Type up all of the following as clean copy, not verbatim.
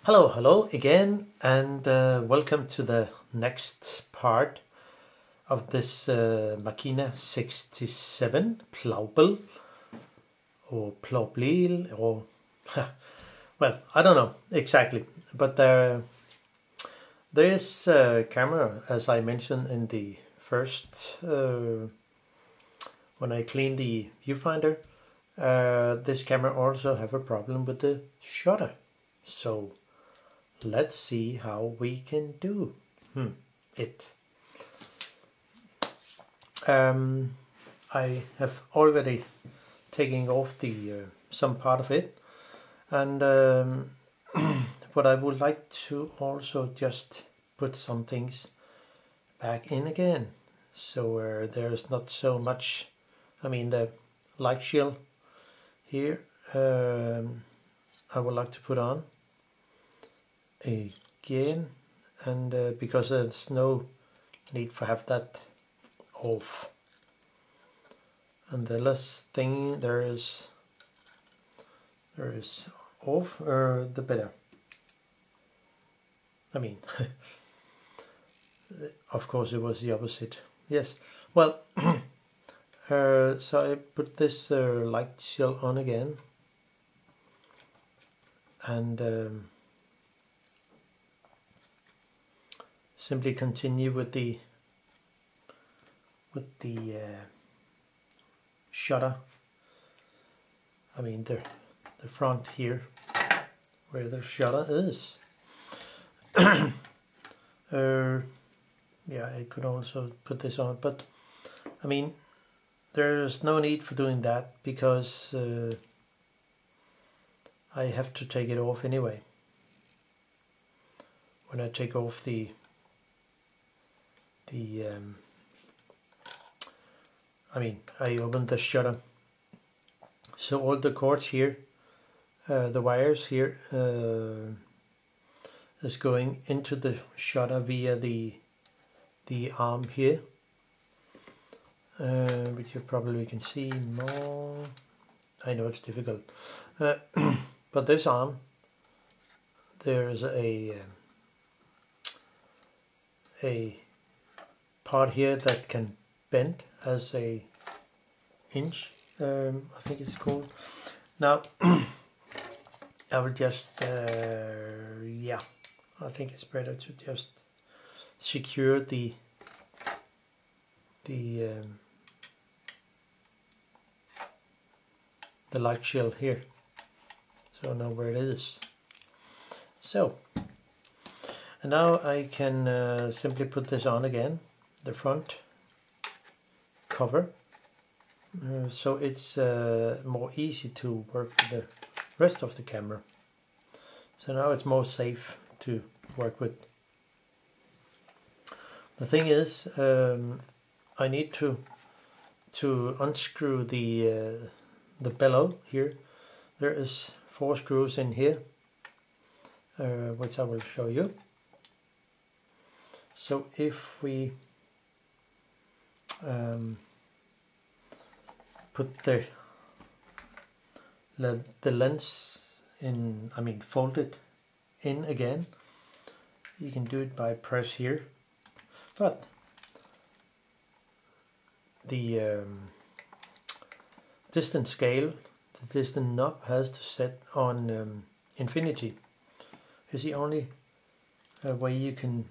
Hello again, and welcome to the next part of this Makina 67 Plaubel or Plaubel or well, I don't know exactly, but there is a camera, as I mentioned in the first when I cleaned the viewfinder. This camera also have a problem with the shutter, so let's see how we can do it. I have already taken off the some part of it, and but I would like to also just put some things back in again, so there's not so much. I mean, the light shield here I would like to put on again, and because there's no need for have that off, and the less thing there is off, the better. I mean, of course it was the opposite. Yes, well, so I put this light shield on again, and simply continue with the shutter. I mean the front here, where the shutter is. Yeah, I could also put this on, but I mean there's no need for doing that because I have to take it off anyway. When I take off the I mean, I opened the shutter, so all the cords here, the wires here, is going into the shutter via the arm here, which you probably can see more. I know it's difficult, but this arm, there's a part here that can bend as a hinge, I think it's called. Now I will just yeah, I think it's better to just secure the light shield here, so I know where it is. So, and now I can simply put this on again, the front cover, so it's more easy to work with the rest of the camera. So now it's more safe to work with. The thing is, I need to unscrew the bellow here. There is 4 screws in here, which I will show you. So if we put the lens in, I mean fold it in again, you can do it by press here, but the distance scale, the distance knob has to set on infinity. It's the only way you can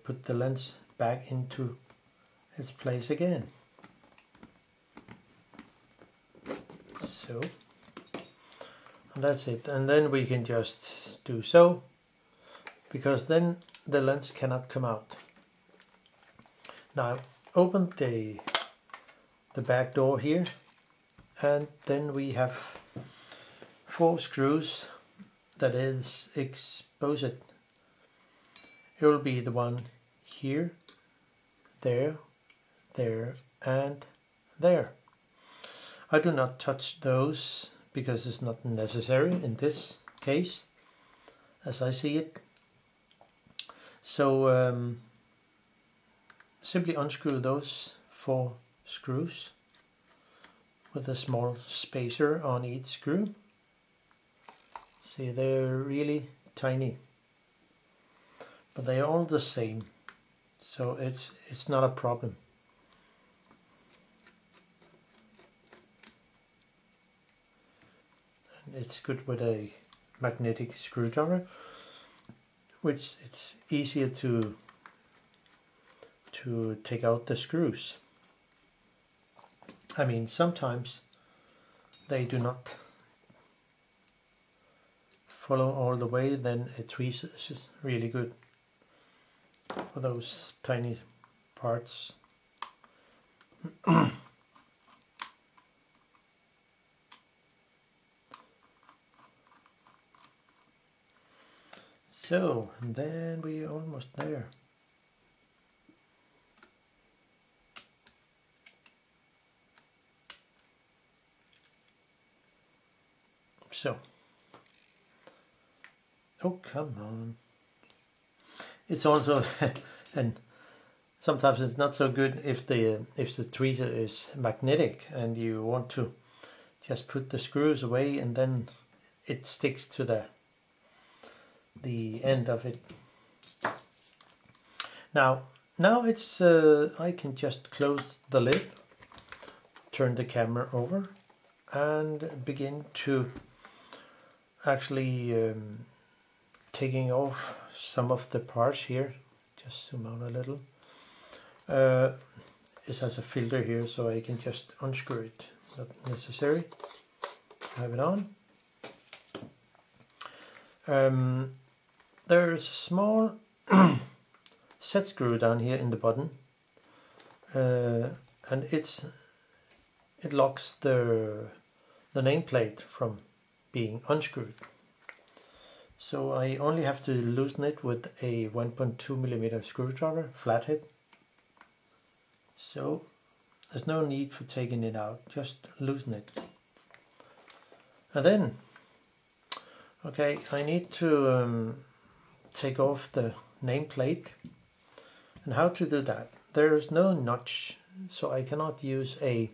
put the lens back into its place again. So, and that's it, and then we can just do so, because then the lens cannot come out. Now open the back door here, and then we have 4 screws that is exposed. It will be the one here, there, and there. I do not touch those because it's not necessary in this case, as I see it. So simply unscrew those 4 screws with a small spacer on each screw. See, they're really tiny, but they are all the same, so it's not a problem. And it's good with a magnetic screwdriver, which it's easier to take out the screws. I mean, sometimes they do not follow all the way, then a tweezer is just really good for those tiny parts. So, and then we're almost there. So, oh come on. It's also, and sometimes it's not so good if the tweezer is magnetic and you want to just put the screws away and then it sticks to the end of it. Now it's I can just close the lid, turn the camera over, and begin to actually taking off some of the parts here. Just zoom out a little. It has a filter here, so I can just unscrew it. Not necessary. Have it on. There's a small set screw down here in the bottom, and it locks the nameplate from being unscrewed. So I only have to loosen it with a 1.2mm screwdriver, flathead. So there's no need for taking it out, just loosen it. And then, okay, I need to take off the nameplate. And how to do that? There's no notch, so I cannot use a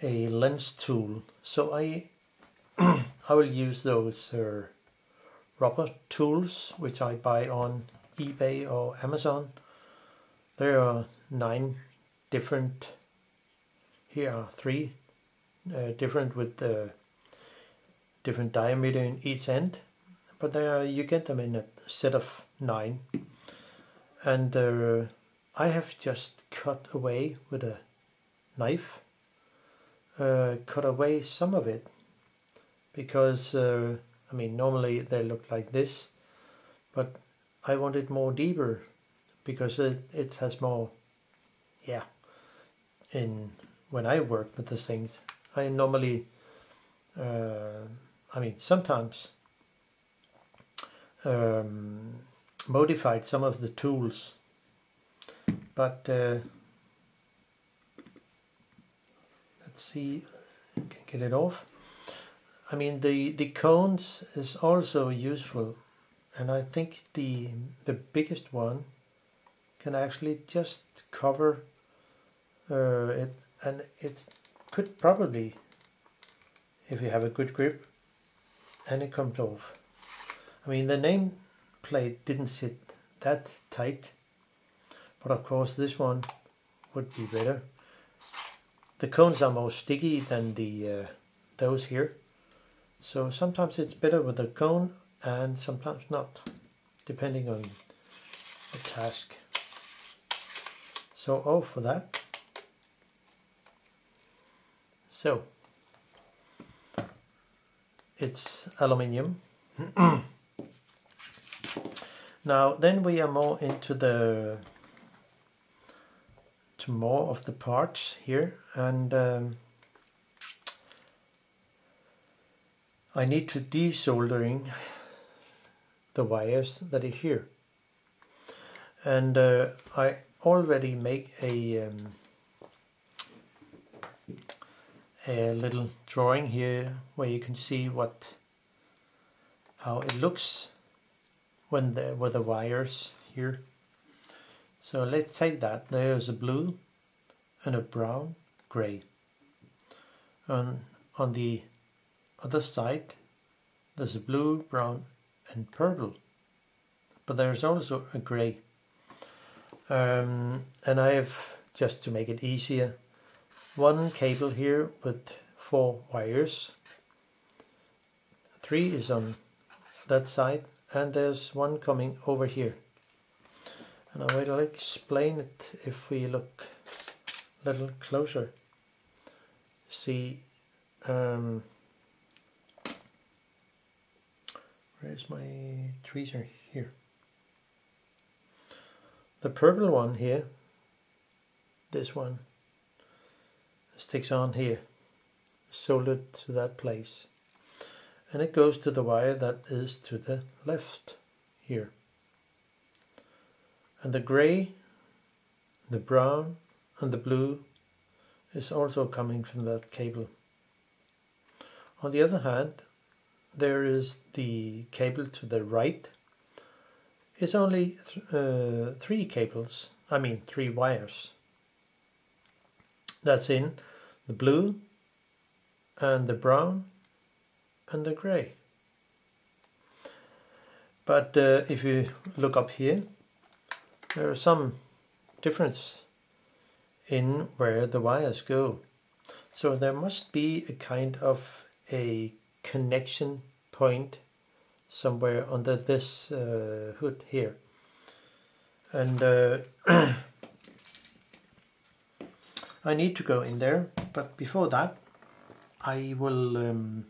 lens tool. So I will use those rubber tools which I buy on eBay or Amazon. There are 9 different. Here are 3 different with different diameter in each end, but there you get them in a set of 9. And I have just cut away with a knife, cut away some of it, because I mean, normally they look like this, but I want it more deeper because it has more, yeah. When I work with the things, I normally, I mean, sometimes modified some of the tools, but let's see, I can get it off. I mean, the cones is also useful, and I think the biggest one can actually just cover it, and it could probably, if you have a good grip, and it comes off. I mean, the nameplate didn't sit that tight, but of course this one would be better. The cones are more sticky than the those here, so sometimes it's better with a cone and sometimes not, depending on the task. So all for that. So it's aluminium. Now then we are more into more of the parts here, and I need to desoldering the wires that are here, and I already make a little drawing here where you can see how it looks when with the wires here. So let's take that. There's a blue and a brown, gray. On the other side There's a blue, brown and purple, but there's also a grey. And I have, just to make it easier, one cable here with 4 wires. 3 is on that side, and there's one coming over here. And I will explain it if we look a little closer. See, where's my tweezer? Here. The purple one here, this one, sticks on here, soldered to that place. And it goes to the wire that is to the left here. And the grey, the brown and the blue is also coming from that cable. On the other hand, there is the cable to the right. It's only 3 cables, 3 wires. That's in the blue and the brown and the grey. But if you look up here, there are some difference in where the wires go. So there must be a kind of a connection point somewhere under this hood here. And I need to go in there, but before that I will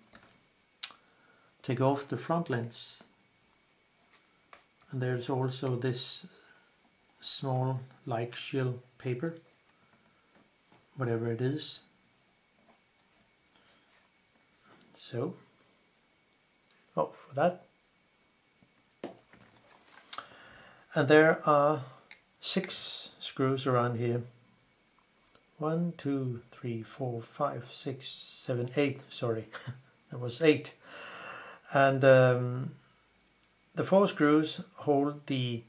take off the front lens. And there's also this small light shield paper, whatever it is. So, for that. And there are 6 screws around here. 1, 2, 3, 4, 5, 6, 7, 8. Sorry, that was 8. And the 4 screws hold the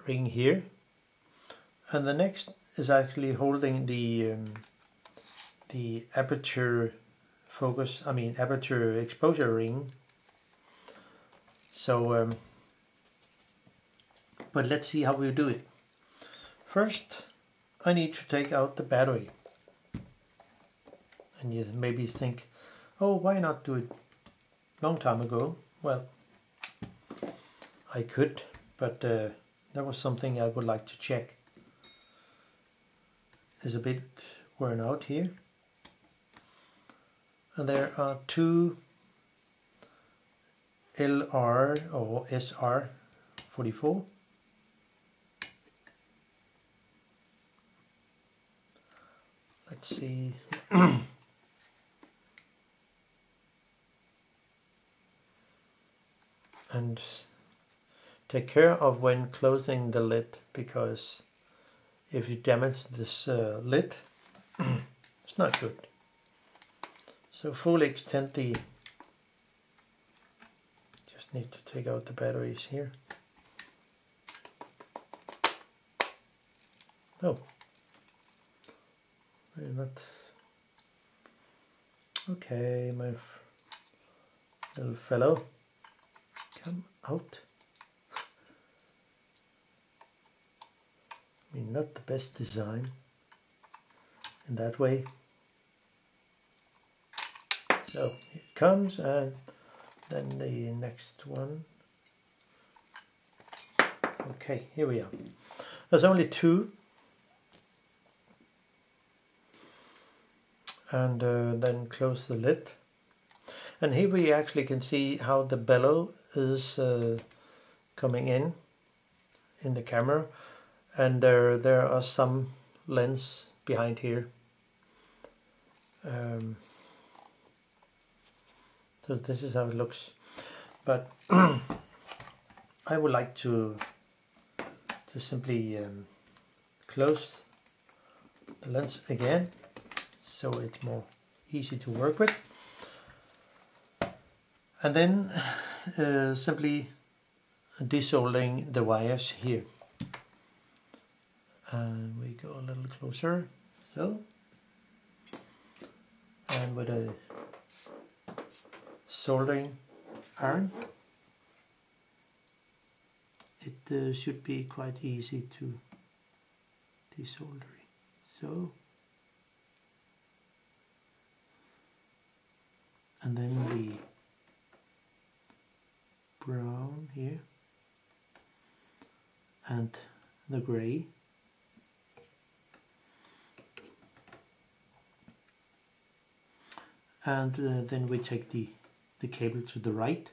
ring here, and the next is actually holding the aperture focus. Aperture exposure ring. So, but let's see how we do it. First, I need to take out the battery. And you maybe think, oh, why not do it long time ago? Well, I could, but that was something I would like to check. It's a bit worn out here. And there are 2 LR or SR 44. Let's see. And take care of when closing the lid, because if you damage this lid, it's not good. So fully extend the, just need to take out the batteries here. Oh, not okay, my little fellow, come out. Not the best design in that way. So it comes, and then the next one. Okay, here we are. There's only 2. And then close the lid. And here we actually can see how the bellow is coming in the camera. And there are some lens behind here. So this is how it looks. But I would like to simply close the lens again, so it's more easy to work with. And then simply desoldering the wires here. And we go a little closer, so. And with a soldering iron, it should be quite easy to desolder. So, and then the brown here and the gray. And then we take the cable to the right,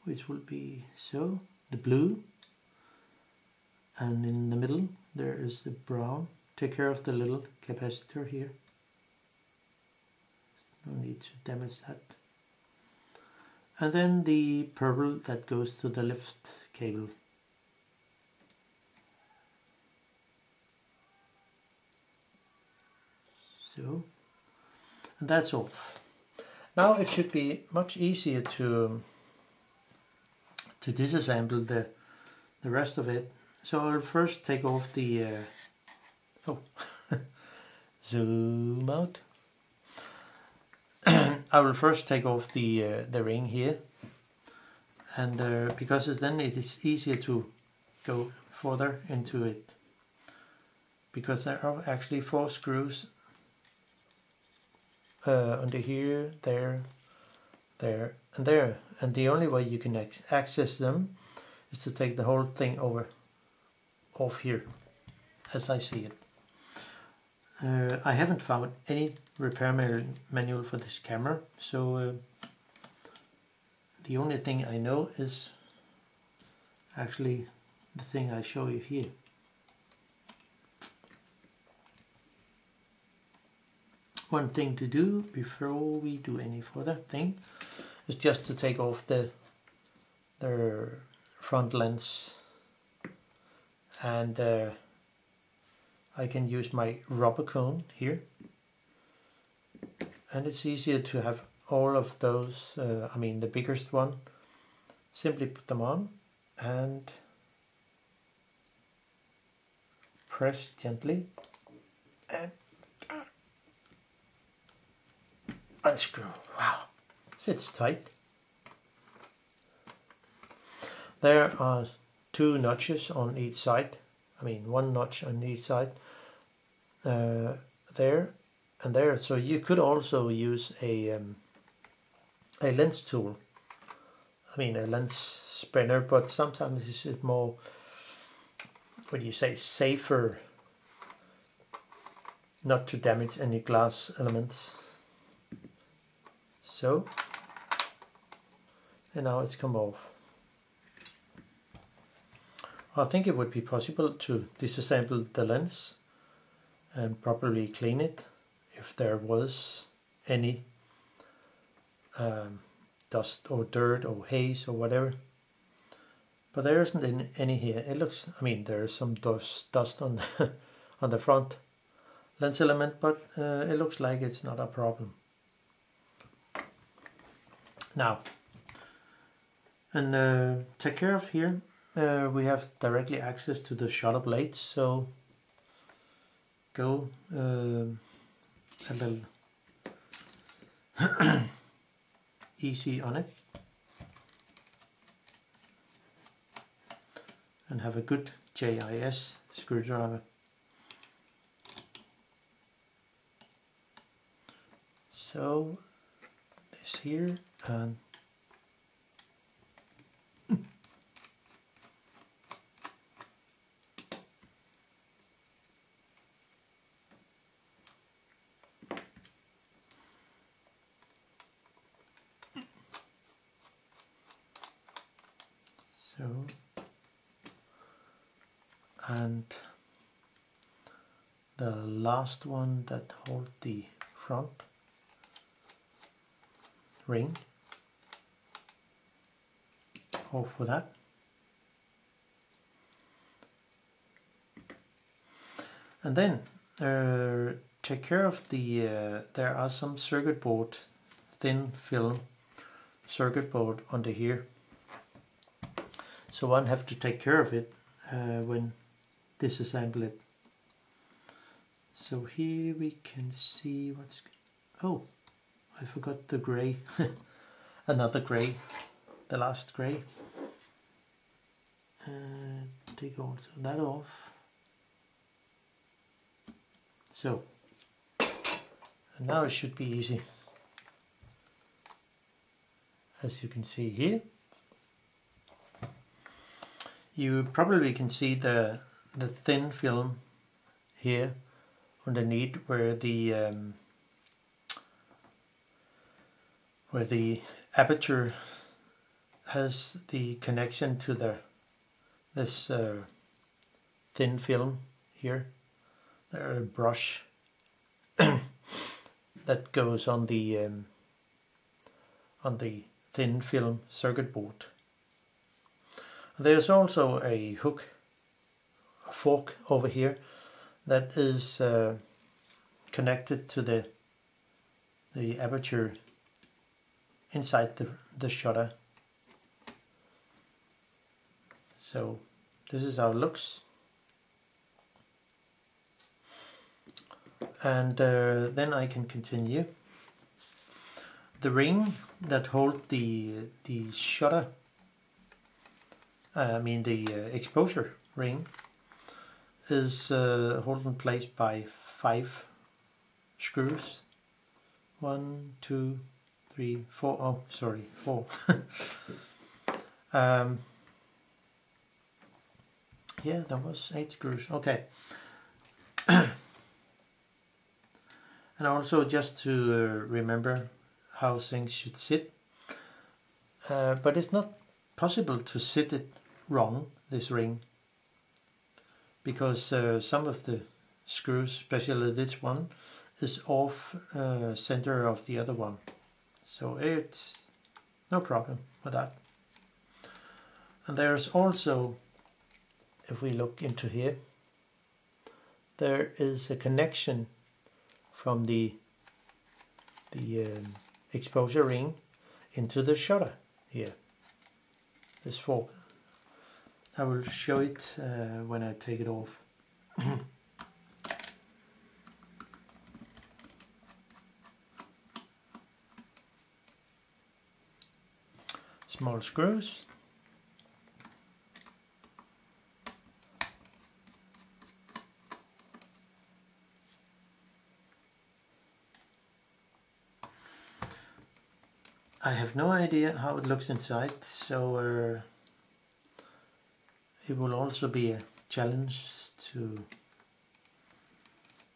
which will be so, the blue, and in the middle there is the brown. Take care of the little capacitor here, no need to damage that. And then the purple that goes to the left cable. So, and that's all. Now it should be much easier to disassemble the rest of it. So I'll first take off the zoom out. I will first take off the ring here, and because then it is easier to go further into it, because there are actually 4 screws under here, there, and there, and the only way you can access them is to take the whole thing off here, as I see it. I haven't found any repair manual for this camera, so the only thing I know is actually the thing I show you here. One thing to do before we do any further thing is just to take off the front lens, and I can use my rubber cone here, and it's easier to have all of those, I mean the biggest one, simply put them on and press gently and unscrew. Wow, sits tight. There are 2 notches on each side. I mean 1 notch on each side, there and there. So you could also use a lens tool. I mean a lens spinner, but sometimes it's more, what do you say, safer not to damage any glass elements. So, and now it's come off. I think it would be possible to disassemble the lens and properly clean it if there was any dust or dirt or haze or whatever. But there isn't any here. It looks, I mean, there's some dust on the, on the front lens element, but it looks like it's not a problem. Now, and take care of here. We have directly access to the shutter blades, so go a little easy on it, and have a good JIS screwdriver. So this here, and so, and the last one that holds the front ring, off with that. And then take care of the, there are some circuit board, thin film circuit board under here. So one have to take care of it when disassemble it. So here we can see what's, oh, I forgot the grey. Another grey, the last grey. Take also that off. So, and now it should be easy. As you can see here, you probably can see the thin film here underneath where the aperture has the connection to this thin film here. There's a brush that goes on the thin film circuit board. There's also a hook, a fork over here that is connected to the aperture inside the shutter. So this is how it looks. And then I can continue. The ring that holds the shutter, the exposure ring, is held in place by 5 screws. 1, 2, 3, 4. Oh, sorry, 4. Yeah, there was 8 screws. Okay. And also just to remember how things should sit. But it's not possible to sit it wrong, this ring, because some of the screws, especially this one, is off center of the other one. So it's no problem with that. And there's also, if we look into here, there is a connection from the exposure ring into the shutter here. This fork. I will show it when I take it off. Small screws. I have no idea how it looks inside, so it will also be a challenge to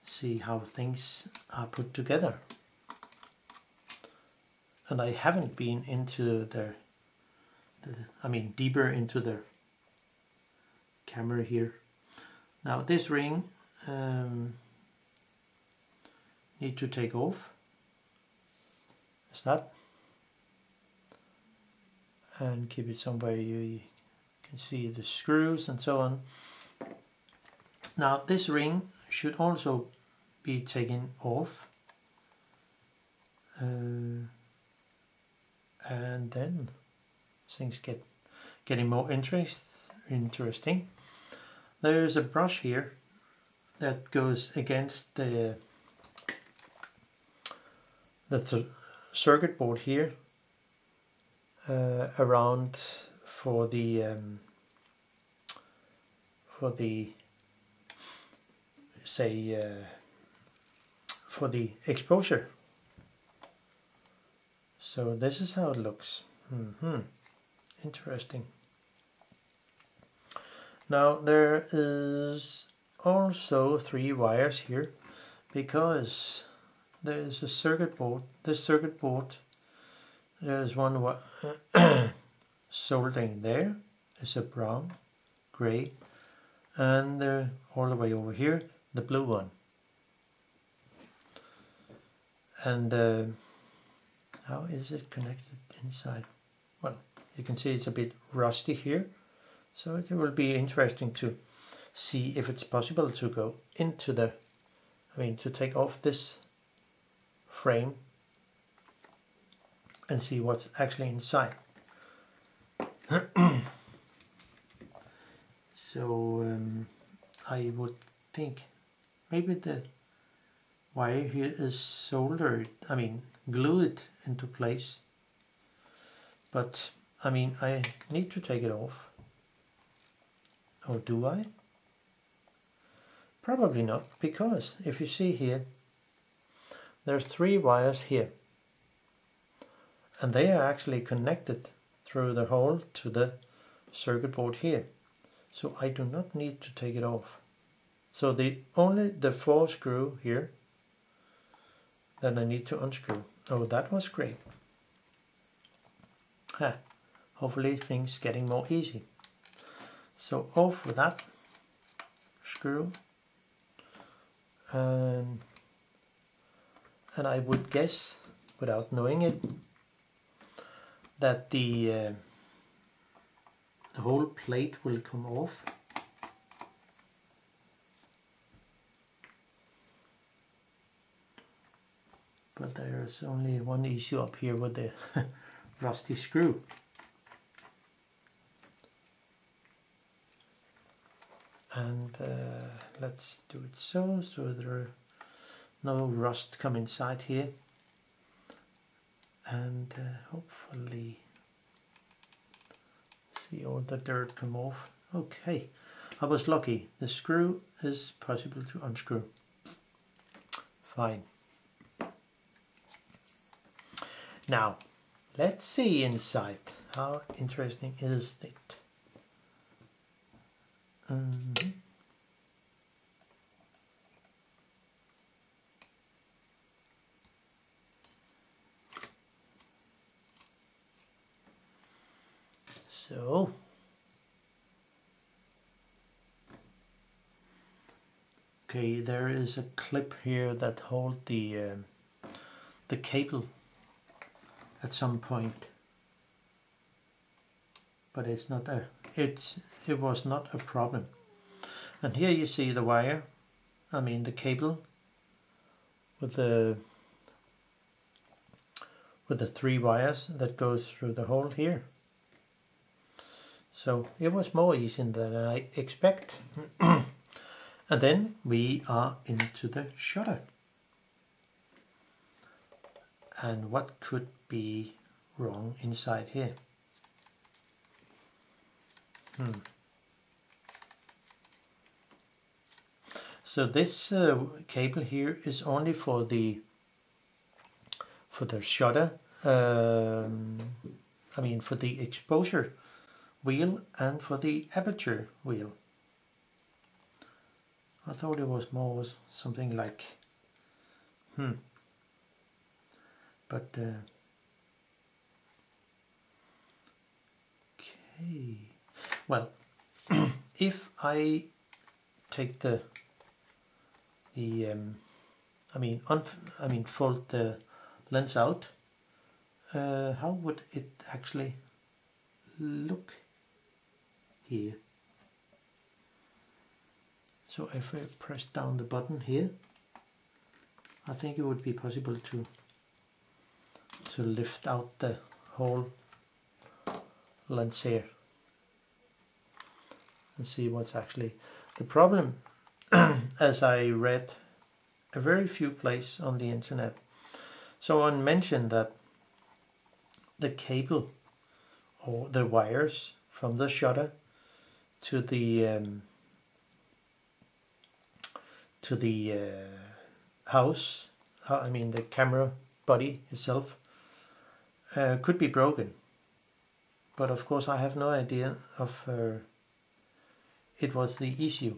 see how things are put together. And I haven't been into deeper into the camera here. Now this ring need to take off. Is that? And keep it somewhere you can see the screws and so on. Now this ring should also be taken off, and then things getting more interesting. There's a brush here that goes against the circuit board here, around for the exposure. So this is how it looks. Interesting. Now there is also 3 wires here, because there is a circuit board. This circuit board, there's one soldering there. It's a brown, gray, and all the way over here, the blue one. And how is it connected inside? Well, you can see it's a bit rusty here, so it will be interesting to see if it's possible to go into to take off this frame and see what's actually inside. So I would think maybe the wire here is soldered, glued into place. But I need to take it off. Or do I? Probably not, because if you see here, there's 3 wires here. And they are actually connected through the hole to the circuit board here. So I do not need to take it off. So only the 4 screw here that I need to unscrew. Oh, that was great. Hopefully things getting more easy. So off with that screw. And I would guess, without knowing it, that the whole plate will come off. But there's only one issue up here with the rusty screw. And let's do it so there no rust come inside here, and hopefully see all the dirt come off. Okay, I was lucky. The screw is possible to unscrew. Fine. Now let's see inside. How interesting is it? So okay, there is a clip here that holds the cable at some point, but it's not it was not a problem. And here you see the wire, the cable with the 3 wires that goes through the hole here. So it was more easy than I expect. And then we are into the shutter. And what could be wrong inside here? So this cable here is only for the shutter, for the exposure wheel and for the aperture wheel. I thought it was more something like, but okay. Well, if I take fold the lens out, how would it actually look here? So if I press down the button here, I think it would be possible to lift out the whole lens here and see what's actually the problem. As I read a very few places on the internet, someone mentioned that the cable or the wires from the shutter to the house, the camera body itself, could be broken. But of course I have no idea of it was the issue.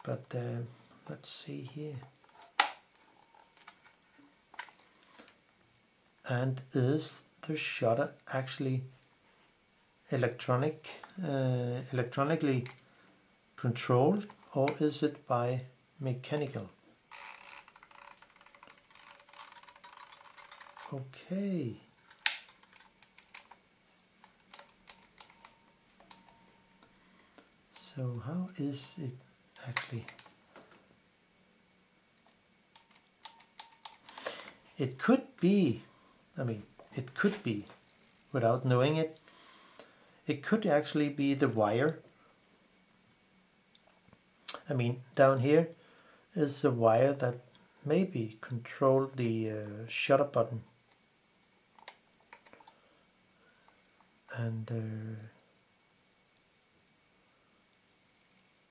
But let's see here. And is the shutter actually electronically controlled, or is it by mechanical? Okay. So how is it actually? It could be, it could be, without knowing it, it could actually be the wire I mean, down here is a wire that maybe control the shutter button. And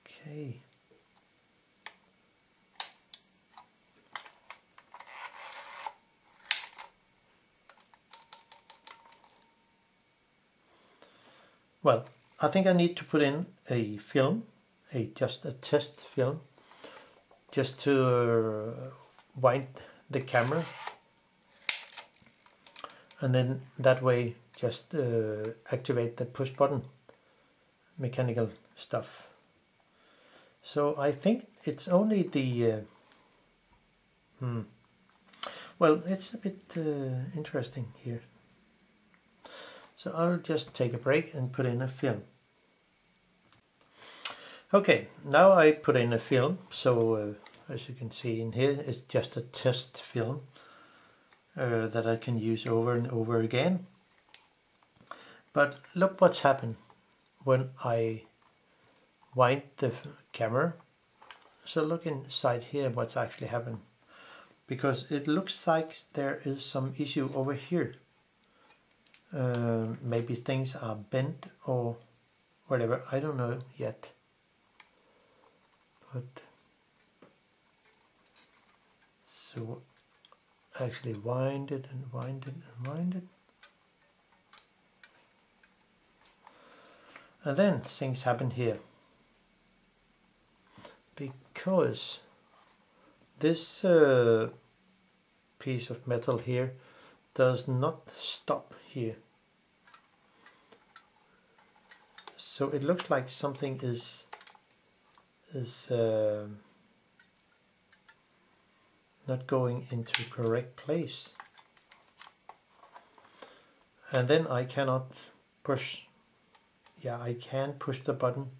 okay. Well, I think I need to put in a film, just a test film, just to wind the camera, and then that way just activate the push button mechanical stuff. So I think it's only the well, it's a bit interesting here. So I'll just take a break and put in a film. Okay, now I put in a film, so as you can see in here, it's just a test film that I can use over and over again. But look what's happened when I wind the camera. So look inside here what's actually happened, because it looks like there is some issue over here. Maybe things are bent or whatever, I don't know yet. But so actually wind it and wind it and wind it. And then things happen here. Because this piece of metal here does not stop here. So it looks like something is not going into correct place. And then I cannot push. Yeah, I can push the button,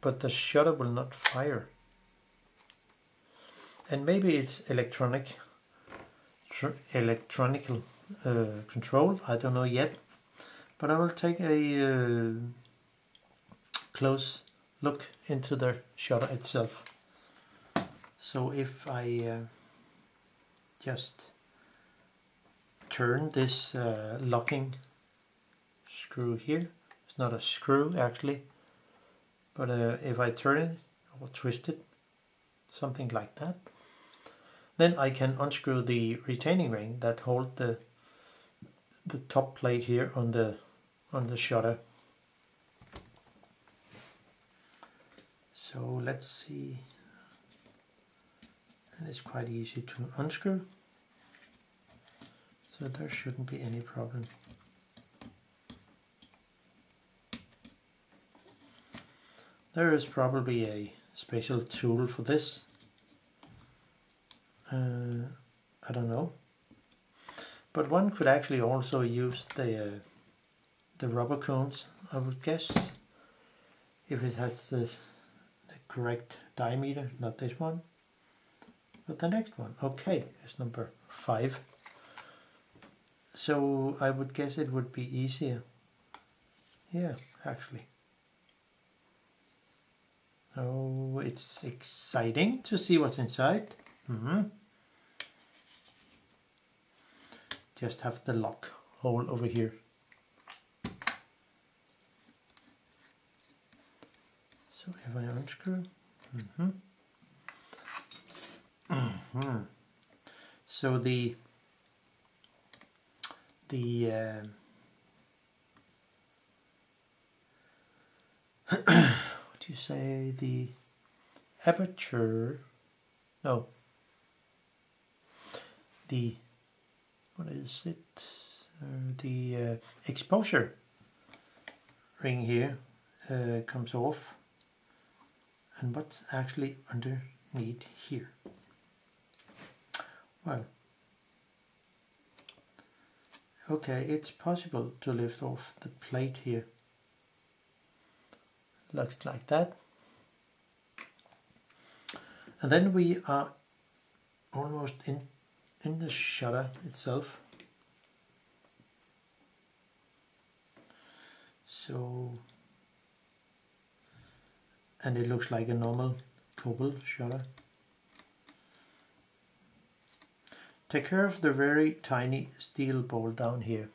but the shutter will not fire. And maybe it's electronical control, I don't know yet. But I will take a close look into the shutter itself. So if I just turn this locking screw here, it's not a screw actually, but if I turn it or twist it, something like that, then I can unscrew the retaining ring that holds the top plate here on the shutter. So let's see, and it's quite easy to unscrew, so there shouldn't be any problem. There is probably a special tool for this. I don't know, but one could actually also use the rubber cones, I would guess, if it has the correct diameter. Not this one, but the next one. Okay, it's number 5. So I would guess it would be easier. Yeah, actually. Oh, it's exciting to see what's inside. Just have the lock hole over here. So if I unscrew, so the what do you say, the aperture, no, the, what is it, the exposure ring here comes off, and what's actually underneath here? Well, okay, it's possible to lift off the plate here. Looks like that. And then we are almost in the shutter itself. So and it looks like a normal cobalt shutter. Take care of the very tiny steel ball down here.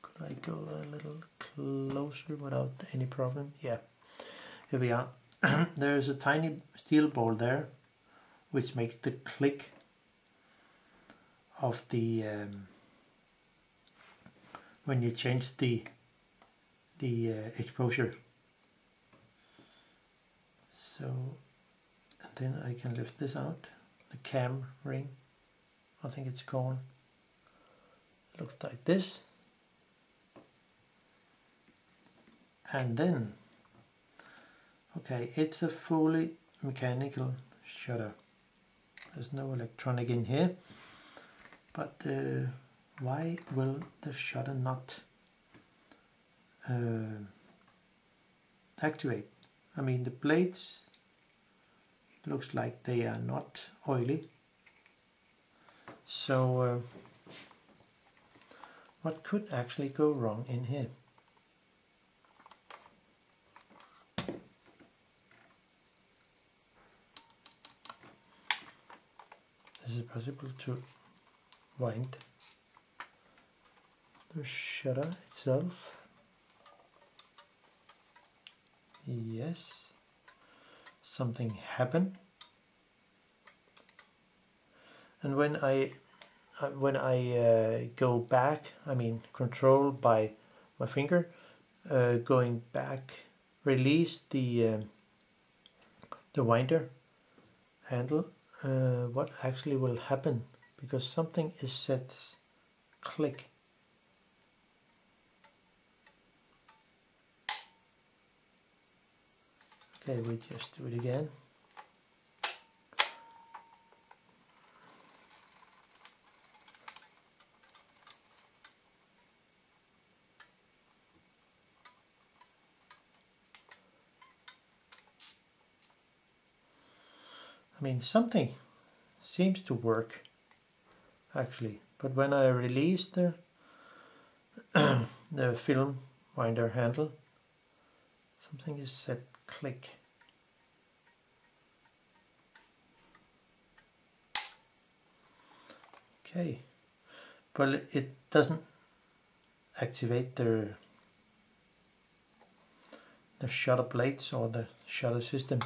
Could I go a little closer without any problem? Yeah, here we are. There's a tiny steel ball there, which makes the click of the when you change the exposure. So, and then I can lift this out. The cam ring, I think it's called. Looks like this. And then, okay, it's a fully mechanical shutter. There's no electronic in here. But why will the shutter not activate? I mean, the blades looks like they are not oily. So what could actually go wrong in here? Is it possible to wind the shutter itself? Yes. Something happened. And when I go back, I mean control by my finger, going back, release the winder handle. What actually will happen? Because something is set click. Okay, we just do it again. I mean, something seems to work actually, but when I release the the film winder handle, something is set click. Okay, but it doesn't activate the shutter blades or the shutter system.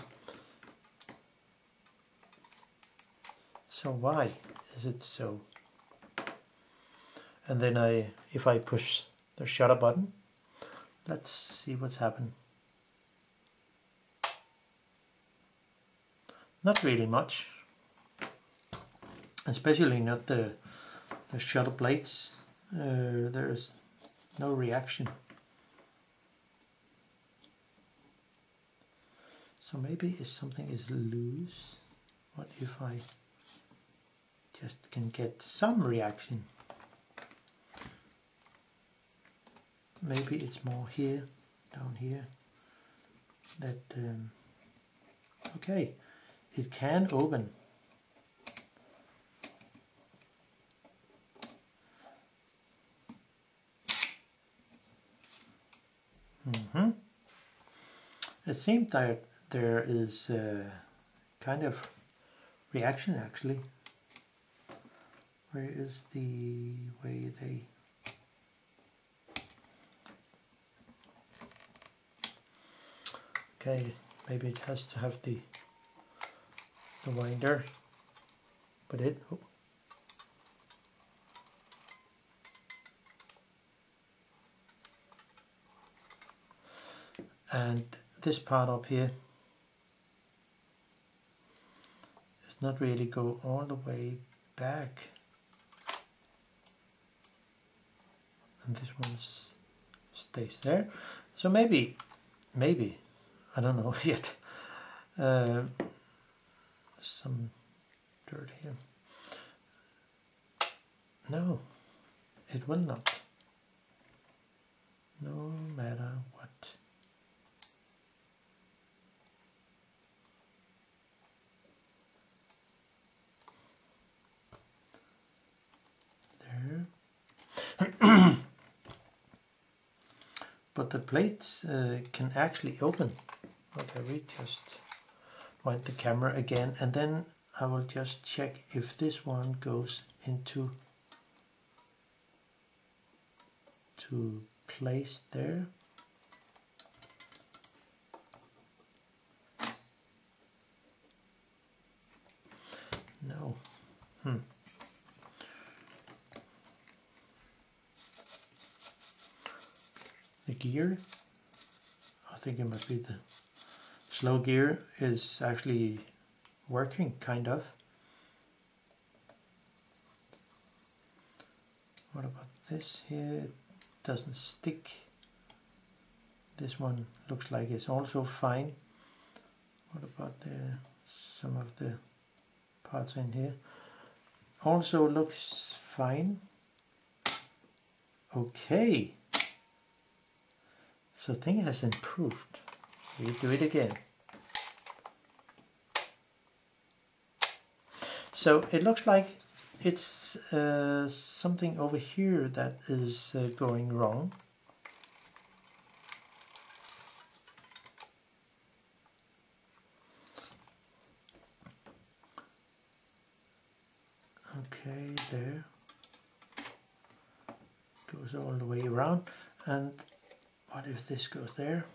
So why is it so? And then if I push the shutter button, let's see what's happened. Not really much, especially not the shutter blades. There's no reaction. So maybe if something is loose, what if I just can get some reaction? Maybe it's more here, down here, that okay, it can open. It seems that there is a kind of reaction actually. Where is the way they... Okay, maybe it has to have the winder, but it... Oh. And this part up here does not really go all the way back. And this one stays there. So maybe, I don't know yet, some dirt here. No, it will not. No matter what. There. but the plates can actually open. Okay, we just wind the camera again, and then I will just check if this one goes into place there. No. The gear, I think it must be the slow gear is actually working, kind of. What about this here? It doesn't stick. This one looks like it's also fine. What about some of the parts in here? Also looks fine. Okay. So thing has improved. We do it again. So it looks like it's something over here that is going wrong. Okay, there. Goes all the way around. And what if this goes there?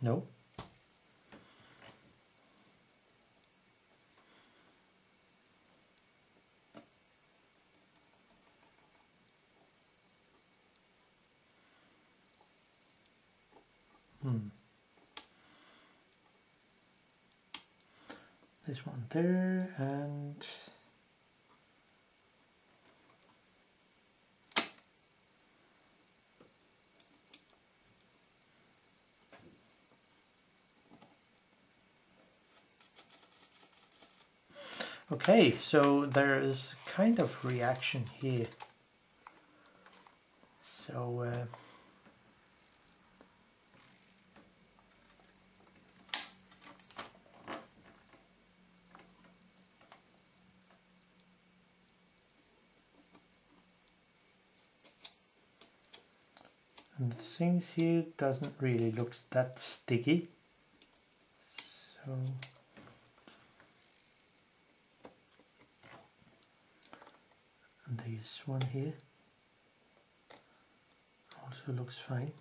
No. This one there, and okay, so there is kind of reaction here. So and the things here doesn't really look that sticky. So this one here also looks fine.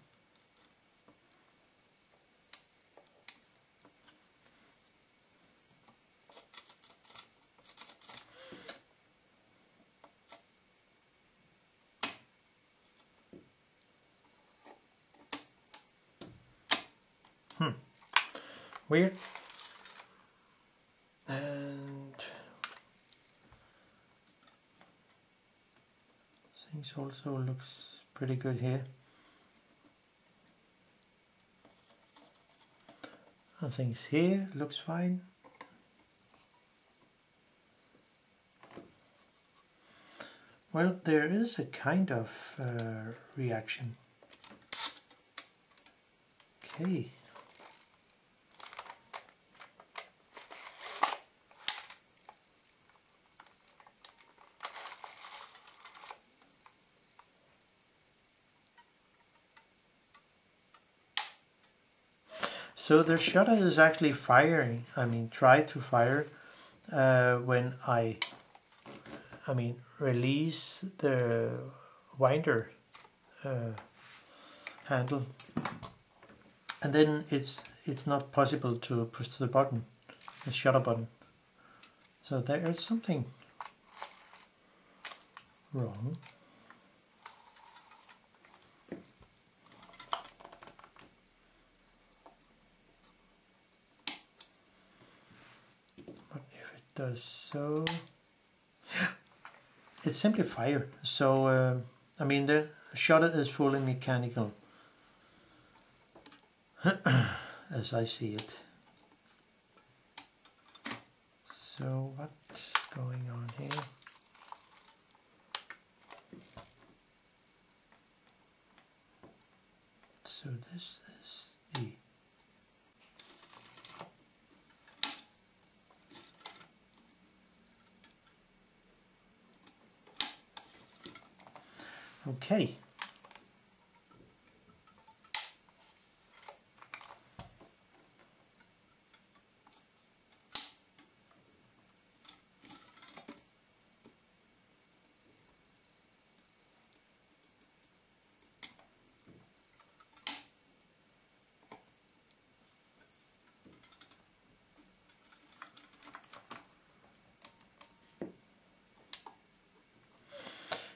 Weird. And things also looks pretty good here. And things here looks fine. Well, there is a kind of reaction. Okay. So the shutter is actually firing, try to fire when I release the winder handle, and then it's not possible to push the button, the shutter button. So there is something wrong. Does so. It's simply fire. So the shutter is fully mechanical as I see it. So what's going on here? So this is the Okay.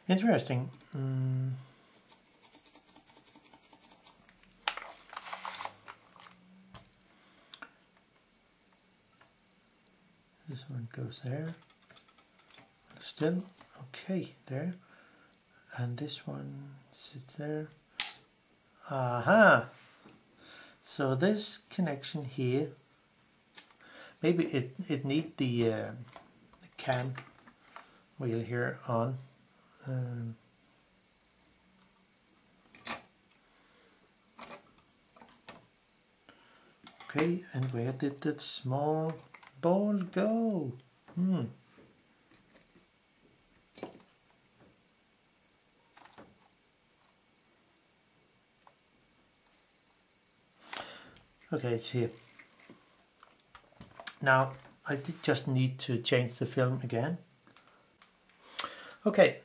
Interesting. This one goes there. Still, okay, there. And this one sits there. Aha! So this connection here, maybe it need the cam wheel here on. Okay, and where did that small ball go? Okay, it's here. Now I just need to change the film again. Okay,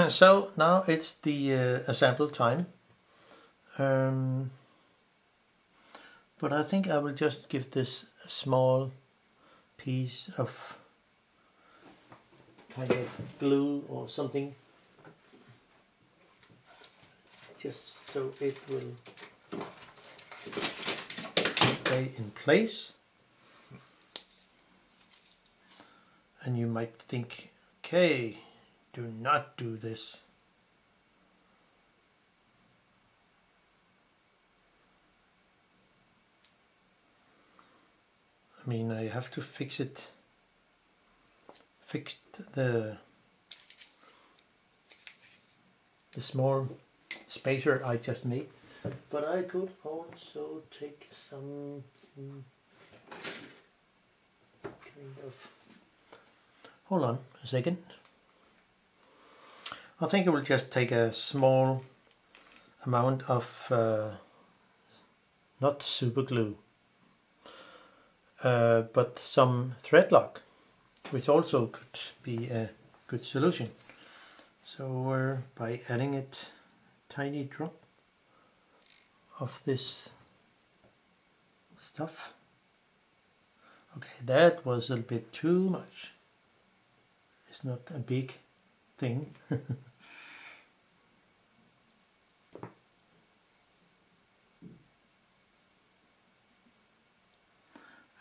so now it's the assemble time. But I think I will just give this a small piece of kind of glue or something, just so it will stay in place. And you might think, okay, do not do this. I mean, I have to fix the small spacer I just made, but I could also take some kind of, hold on a second. I think I will just take a small amount of not super glue, but some thread lock, which also could be a good solution. So by adding a tiny drop of this stuff. Okay, that was a bit too much. It's not a big thing.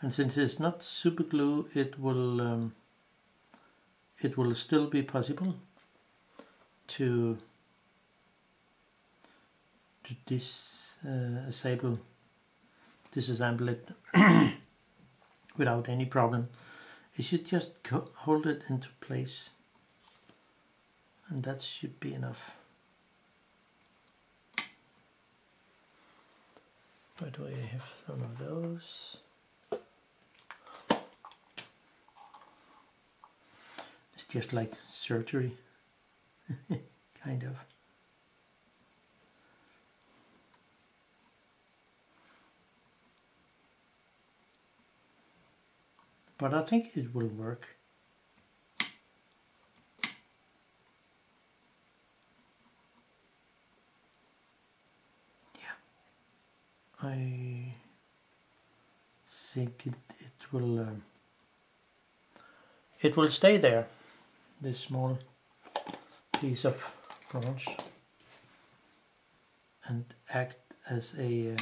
And since it's not super glue, it will still be possible to disassemble it without any problem. You should just hold it into place, and that should be enough. Where do I have some of those? It's just like surgery, kind of. But I think it will work. Yeah, I think it will stay there, this small piece of bronze, and act as a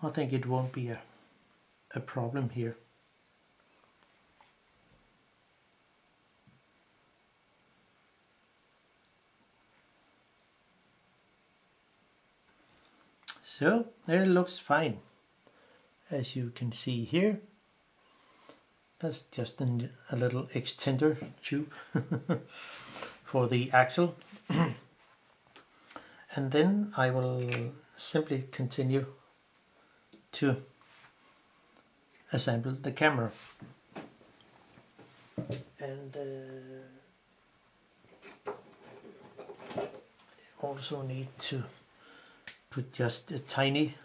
I think it won't be a problem here. So it looks fine, as you can see here. That's just a little extender tube for the axle. And then I will simply continue to assemble the camera. And also need to put just a tiny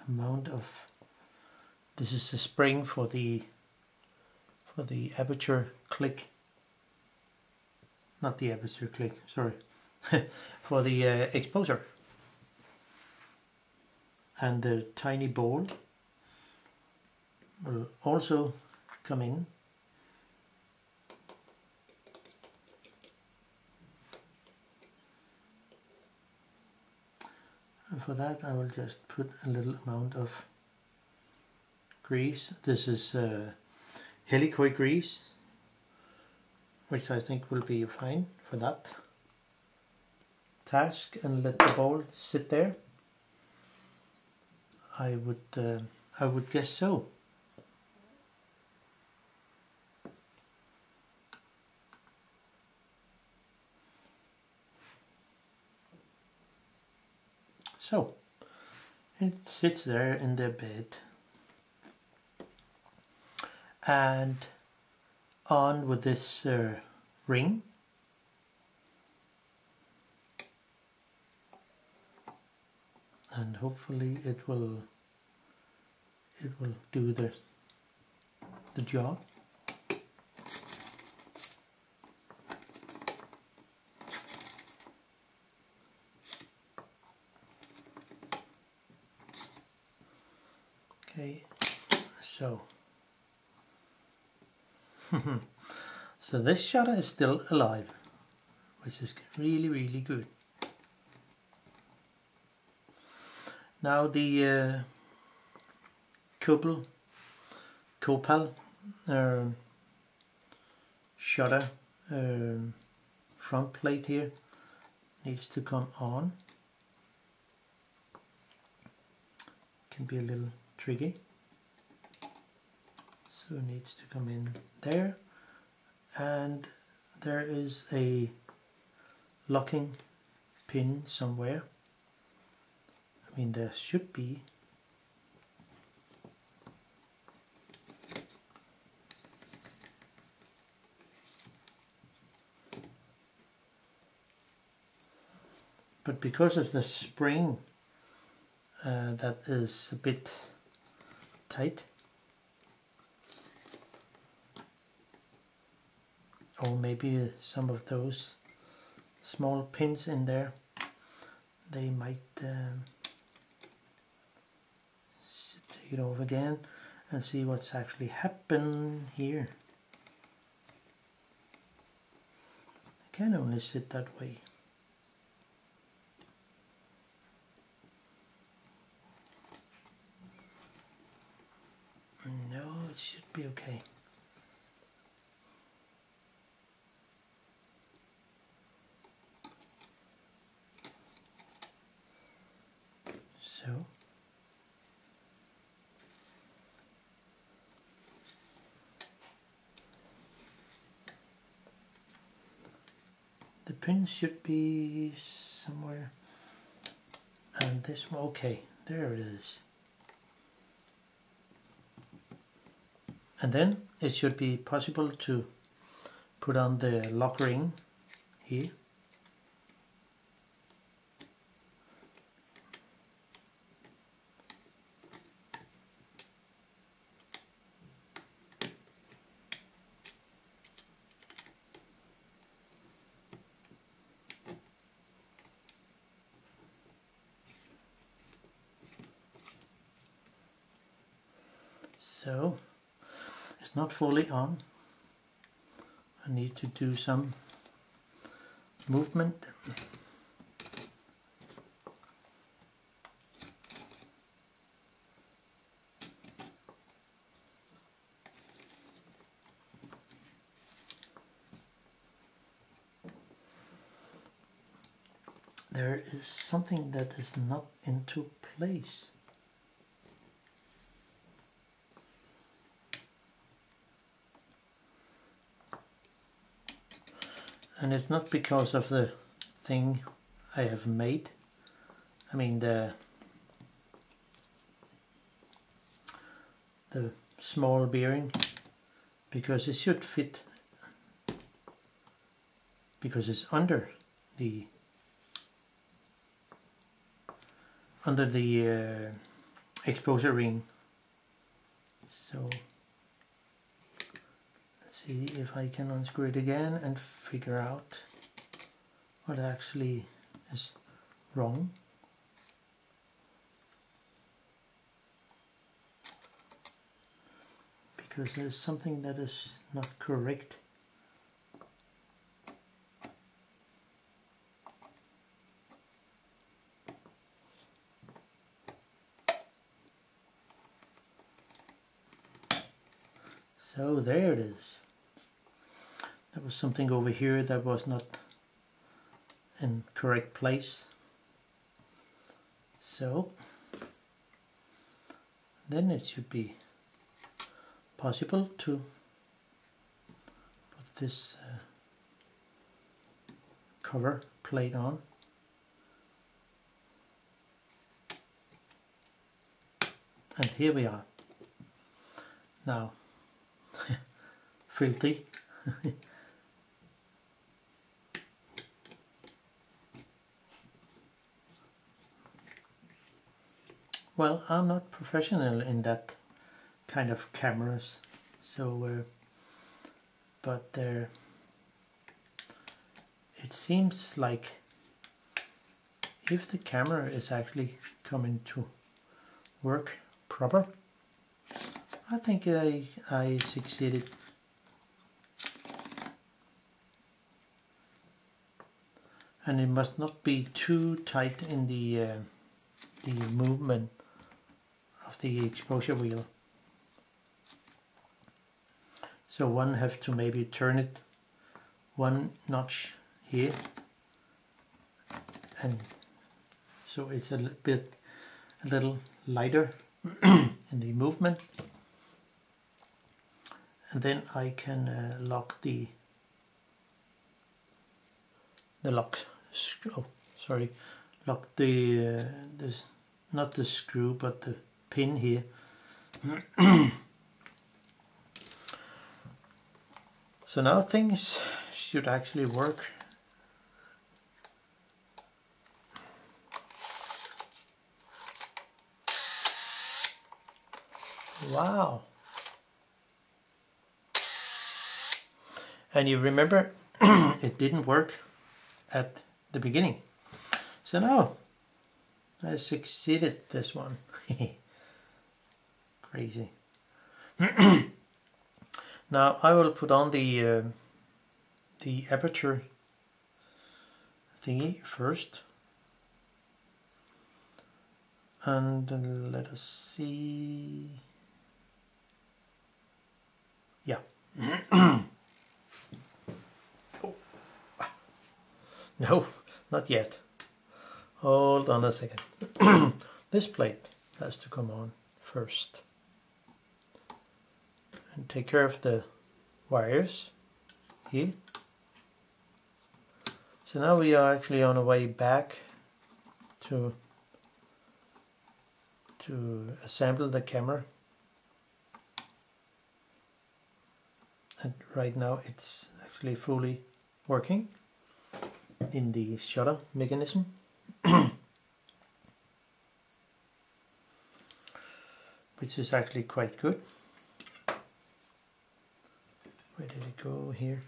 amount of, this is a spring for the aperture click, not the aperture click, sorry, for the exposure, and the tiny ball will also come in. And for that I will just put a little amount of grease. This is helicoid grease, which I think will be fine for that task, and let the ball sit there. I would guess so. So it sits there in their bed, and on with this ring. And hopefully it will do the job. Okay, so so this shutter is still alive, which is really good. Now the Plaubel shutter front plate here needs to come on. Can be a little tricky, so it needs to come in there, and there is a locking pin somewhere. I mean, there should be. But because of the spring that is a bit tight, or maybe some of those small pins in there, they might take it off again and see what's actually happened here. I can only sit that way. No, it should be okay. So the pin should be somewhere, and this one, okay, there it is. And then it should be possible to put on the lock ring here. So it's not fully on. I need to do some movement. There is something that is not into place. And it's not because of the thing I have made. I mean the small bearing, because it should fit because it's under the exposure ring. So let's see if I can unscrew it again and figure out what actually is wrong. Because there's something that is not correct. So there it is. There was something over here that was not in correct place. So then it should be possible to put this cover plate on. And here we are. Now, filthy. Well, I'm not professional in that kind of cameras, so but it seems like if the camera is actually coming to work proper, I think I succeeded. And it must not be too tight in the movement of the exposure wheel. So one have to maybe turn it one notch here, and so it's a little lighter in the movement, and then I can lock the lock this, not the screw but the pin here. So now things should actually work. Wow. And you remember it didn't work at the beginning. So now I succeeded this one. Crazy. Now I will put on the aperture thingy first, and let us see. Yeah. Oh. No, not yet. Hold on a second. This plate has to come on first. And take care of the wires here. So now we are actually on our way back to assemble the camera. And right now it's actually fully working in the shutter mechanism. Which is actually quite good. Where did it go here?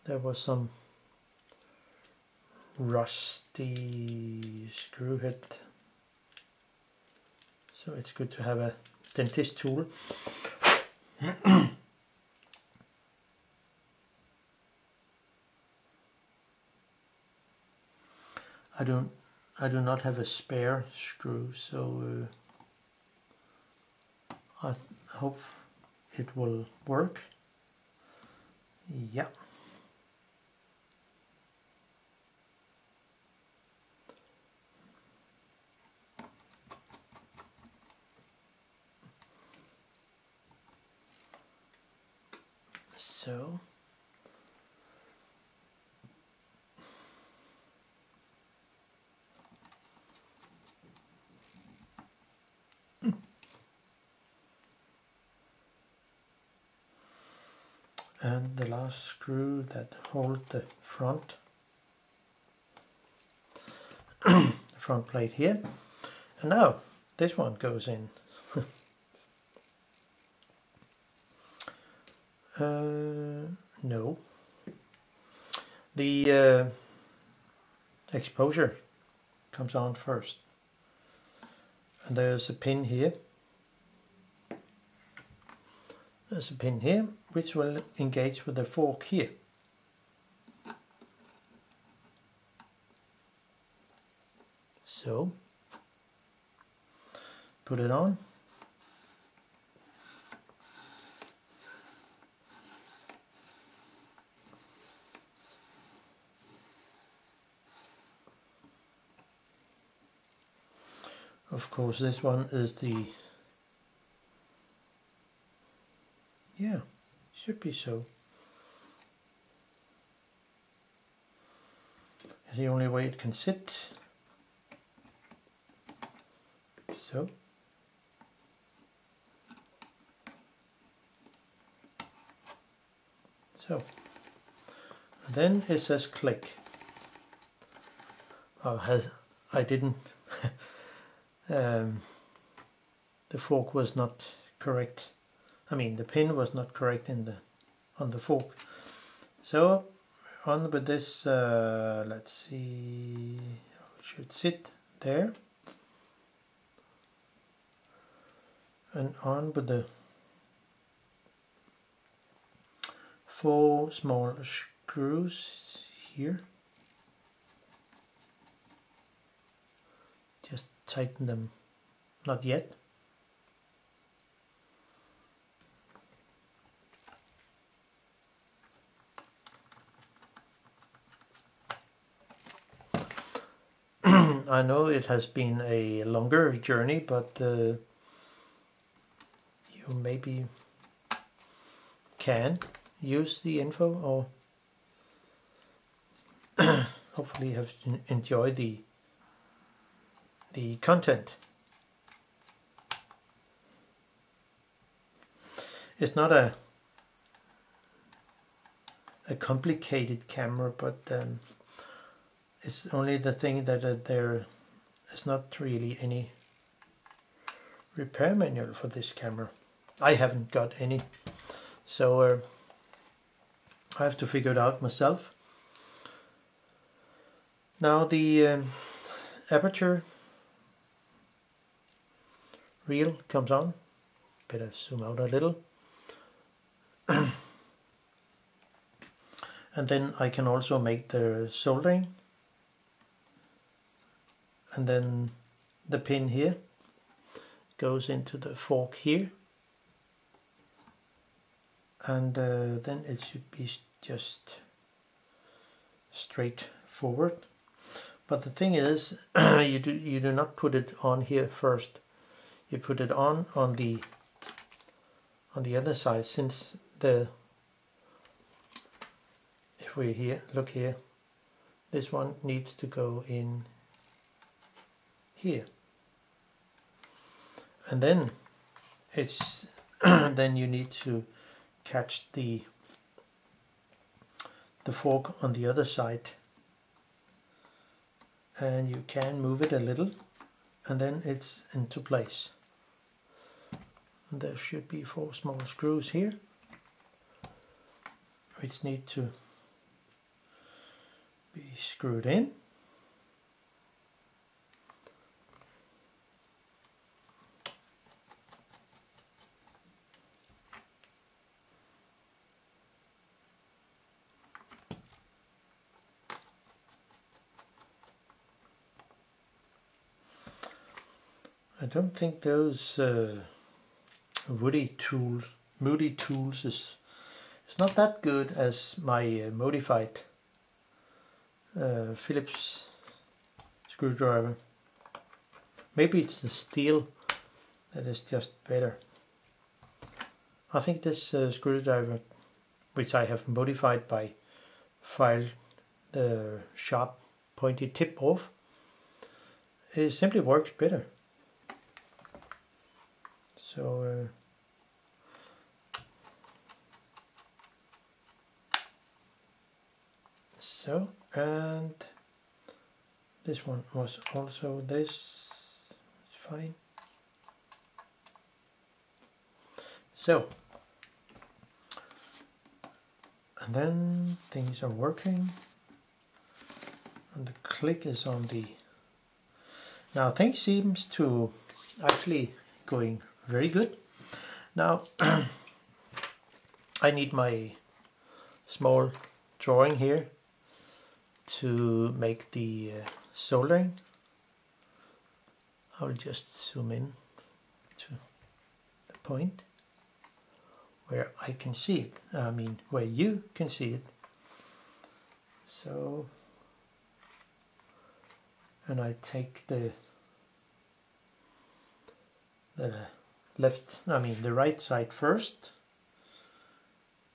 There was some rusty screw head. So it's good to have a dentist tool. I do not have a spare screw, so I hope it will work. Yeah. So and the last screw that holds the front front plate here. And now this one goes in. No, the exposure comes on first, and there's a pin here. There's a pin here which will engage with the fork here. So put it on. Of course, this one is the, yeah, should be so. It's the only way it can sit. So. So. And then it says click. I didn't. The fork was not correct. I mean, the pin was not correct on the fork. So on with this. Let's see. It should sit there, and on with the 4 small screws here. Just tighten them. Not yet. I know it has been a longer journey, but you maybe can use the info, or hopefully have enjoyed the content. It's not a complicated camera, but it's only the thing that there is not really any repair manual for this camera. I haven't got any, so I have to figure it out myself. Now the aperture reel comes on. Better zoom out a little. And then I can also make the soldering. And then the pin here goes into the fork here. And then it should be just straight forward. But the thing is, you do not put it on here first. You put it on the other side, since if we here look here, this one needs to go in here, and then it's then you need to catch the fork on the other side, and you can move it a little, and then it's into place. And there should be 4 small screws here which need to be screwed in. I don't think those Moody tools is not that good as my modified Phillips screwdriver. Maybe it's the steel that is just better. I think this screwdriver, which I have modified by filed the sharp pointy tip off, it simply works better. So So, and this one was also this. It's fine. So, and then things are working, and the click is on the. Now things seems to actually going very good. Now I need my small drawing here to make the soldering. I'll just zoom in to the point where I can see it. I mean, where you can see it. So, and I take the the right side first,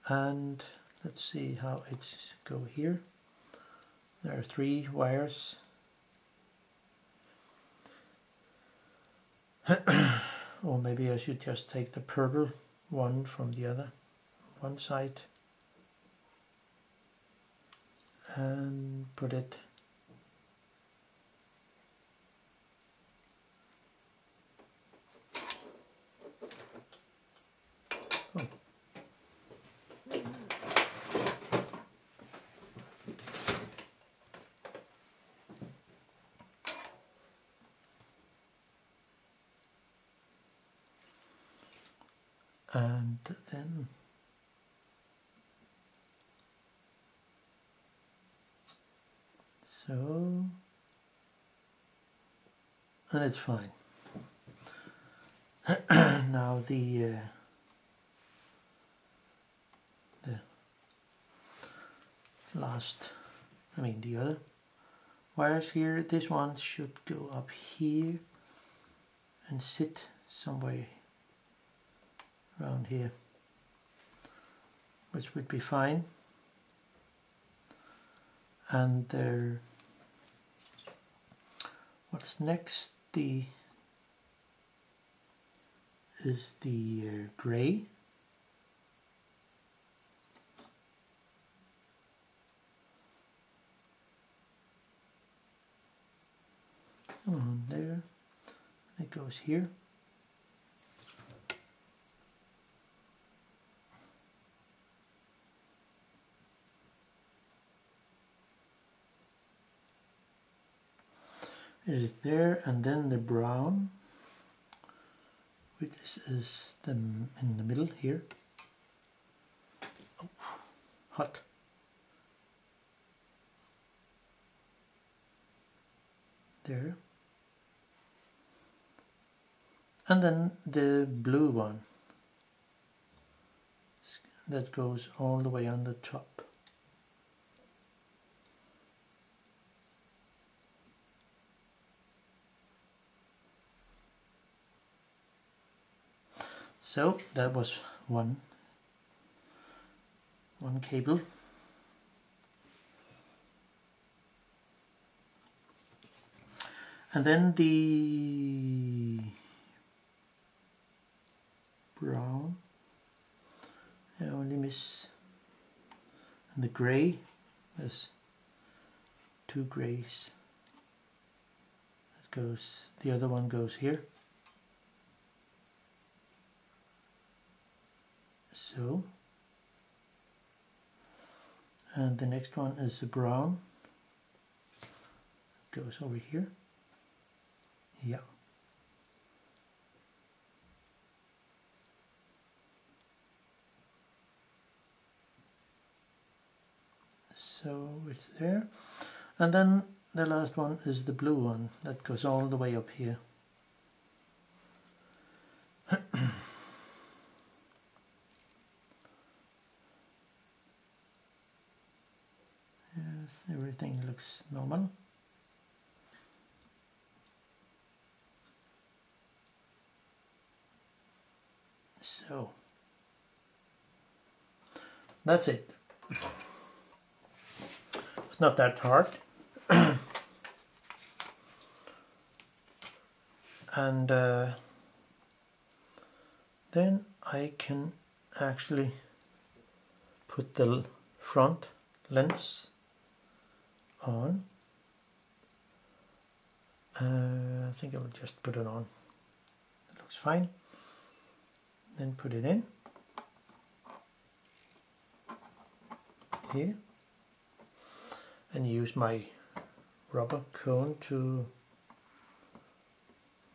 and let's see how it's go here. There are 3 wires. Or maybe I should just take the purple one from the other one side and put it and then so, and it's fine. Now the last, the other wires here, this one should go up here and sit somewhere around here, which would be fine. And there, what's next is the gray. And there, it goes here. It is there, and then the brown, which is in the middle here. Oh, hot. There. And then the blue one that goes all the way on the top. So that was one cable. And then the brown, I only miss, and the gray, there's 2 grays. It goes, the other one goes here. So, and the next one is the brown, it goes over here. Yeah. So it's there. And then the last one is the blue one that goes all the way up here. Yes, everything looks normal. So that's it. It's not that hard. And then I can actually put the front lens on. I think I will just put it on. It looks fine. Then put it in here and use my rubber cone to,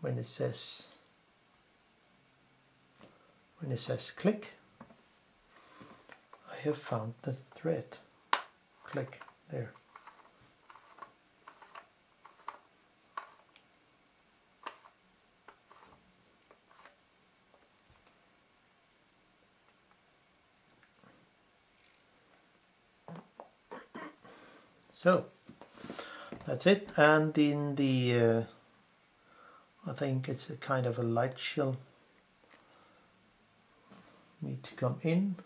when it says click, I have found the thread. Click there. So that's it, and in the I think it's a kind of a light shell need to come in.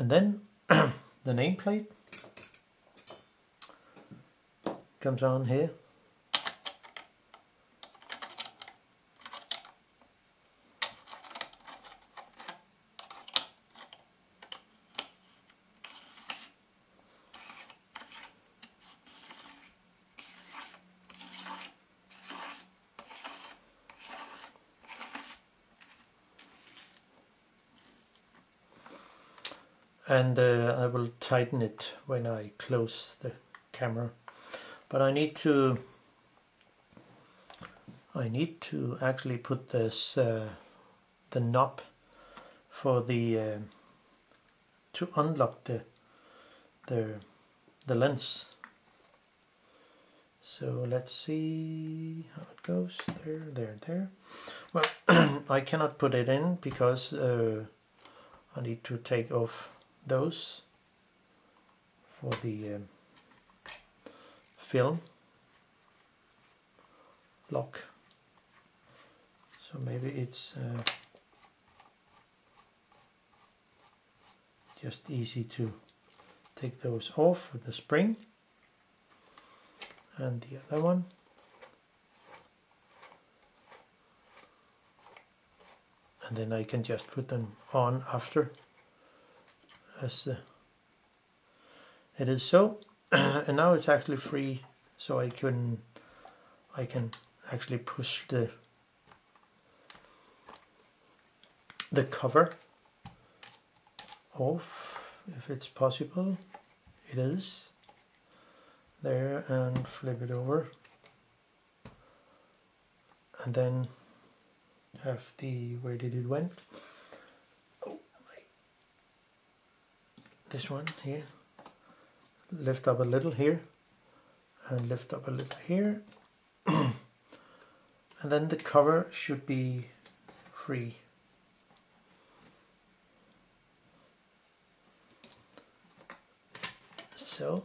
And then the nameplate comes on here. And I will tighten it when I close the camera. But I need to actually put this the knob for the to unlock the lens. So let's see how it goes. There. Well, I cannot put it in because I need to take off those for the film lock. So maybe it's just easy to take those off with the spring, and the other one. And then I can just put them on after, as it is so. And now it's actually free, so I can actually push the cover off if it's possible. It is there, and flip it over, and then have the, where did it went? Oh, this one here. Lift up a little here and lift up a little here. And then the cover should be free. So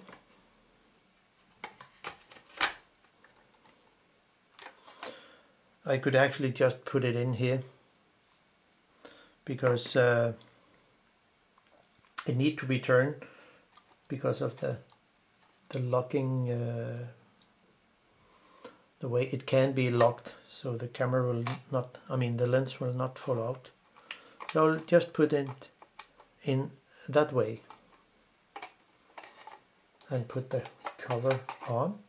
I could actually just put it in here because it needs to be turned because of the locking, the way it can be locked, so the camera will not, the lens will not fall out. So I'll just put it in that way and put the cover on.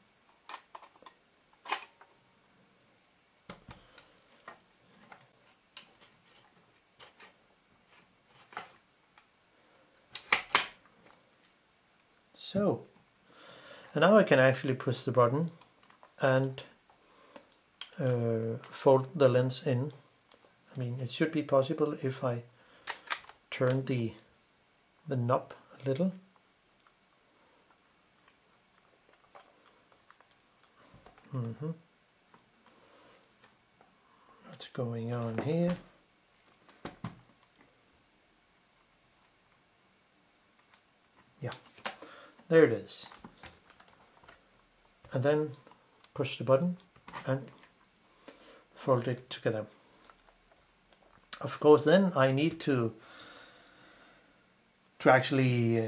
So, and now I can actually push the button and fold the lens in. It should be possible if I turn the knob a little. What's going on here? Yeah. There it is. And then push the button and fold it together. Of course, then I need to to actually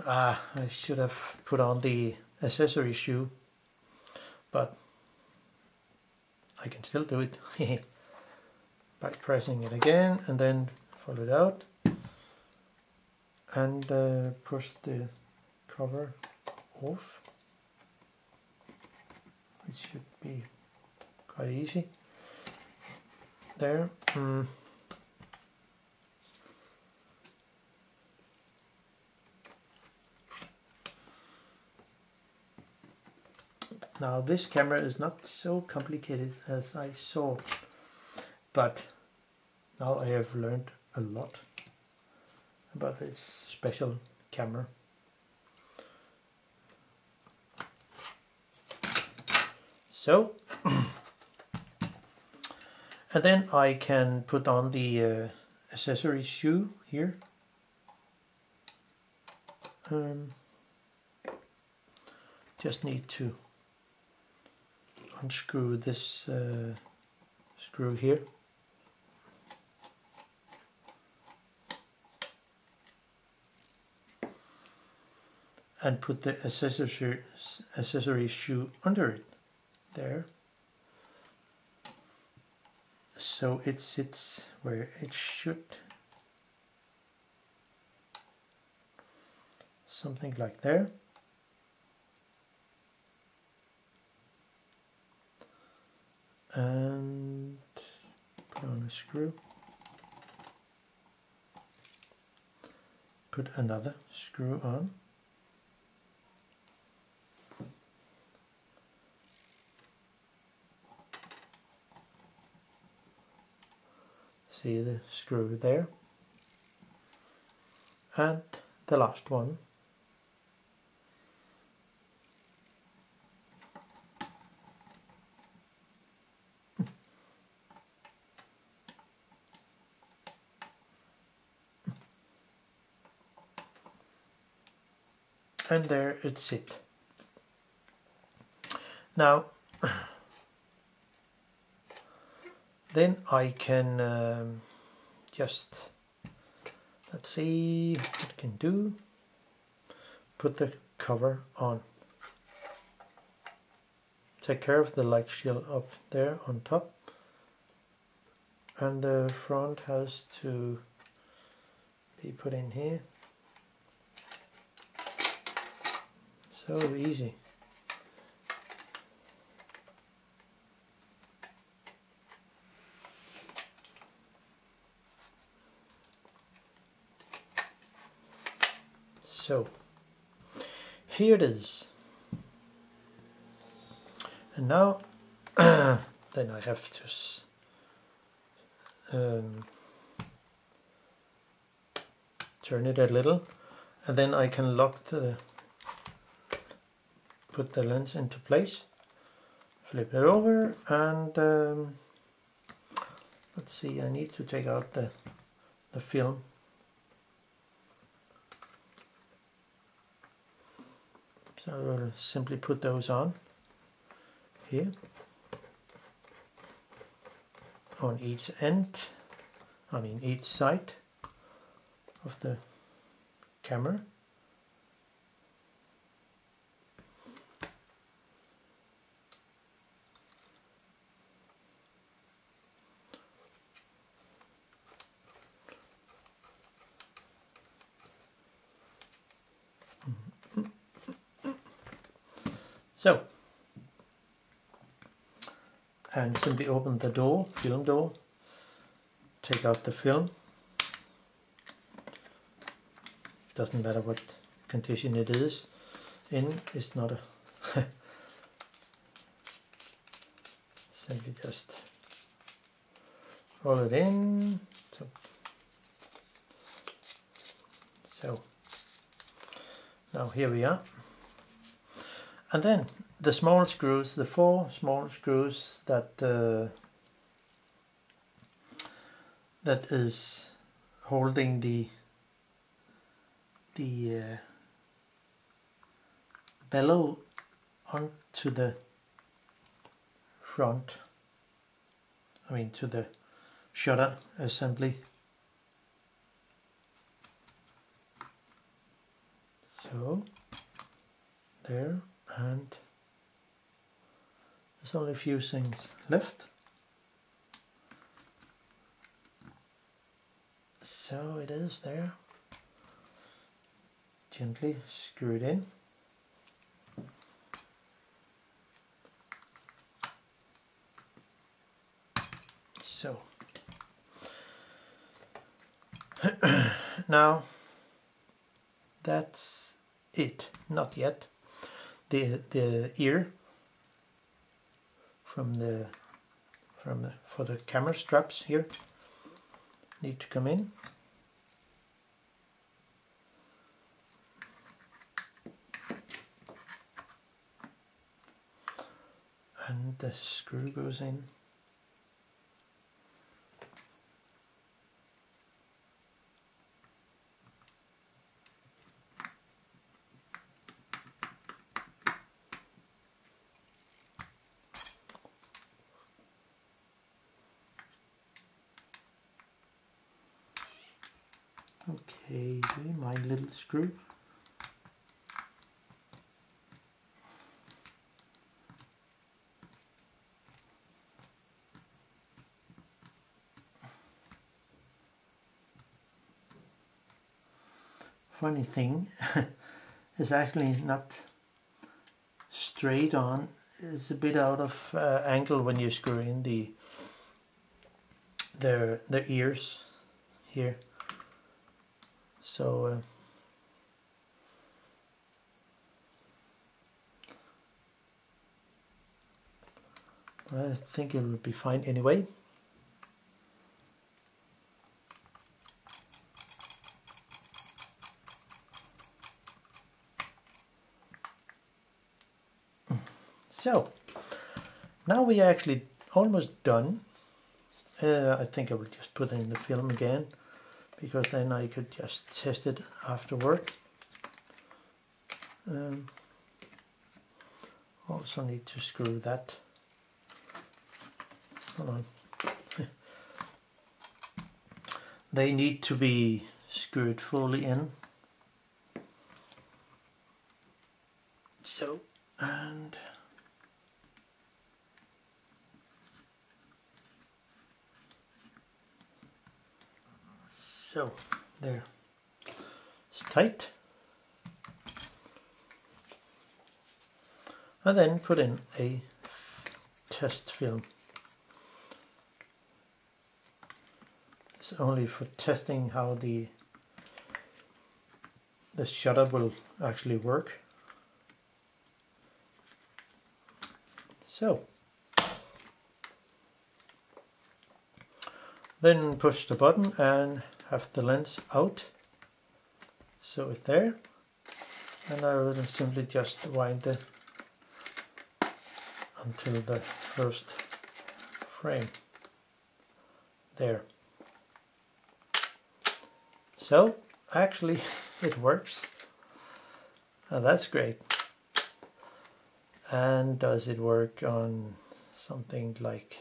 I should have put on the accessory shoe, but I can still do it by pressing it again and then pull it out and push the cover off. It should be quite easy. There. Now this camera is not so complicated as I saw, but now I have learned a lot about this special camera. So, and then I can put on the accessory shoe here. Just need to unscrew this screw here. And put the accessory shoe under it, there. So it sits where it should. Something like there. And put on a screw. Put another screw on. See the screw there. And the last one. And there it sits. Now, then I can just, let's see what I can do. Put the cover on. Take care of the light shield up there on top. And the front has to be put in here. So easy. So here it is. And now then I have to turn it a little, and then I can put the lens into place, flip it over, and let's see, I need to take out the film. So I'll simply put those on here on each end, each side of the camera. So, and simply open the door, film door, take out the film. Doesn't matter what condition it is in, it's not a simply just roll it in. So now here we are. And then the small screws, the 4 small screws that is holding the bellow onto the front, to the shutter assembly. So there, and there's only a few things left. So it is there. Gently screw it in. So now that's it. Not yet. The ear for the camera straps here need to come in. And the screw goes in. Okay, do you mind, little screw? Funny thing is actually not straight on. It's a bit out of angle when you screw in the ears here. So I think it will be fine anyway. So now we are actually almost done. I think I will just put in the film again, because then I could just test it afterward. Also need to screw that. Hold on. They need to be screwed fully in. So, and so there. It's tight. And then put in a test film. It's only for testing how the shutter will actually work. So then push the button and have the lens out. So it's there, and I will simply just wind it until the first frame. There. So actually it works, and that's great. And does it work on something like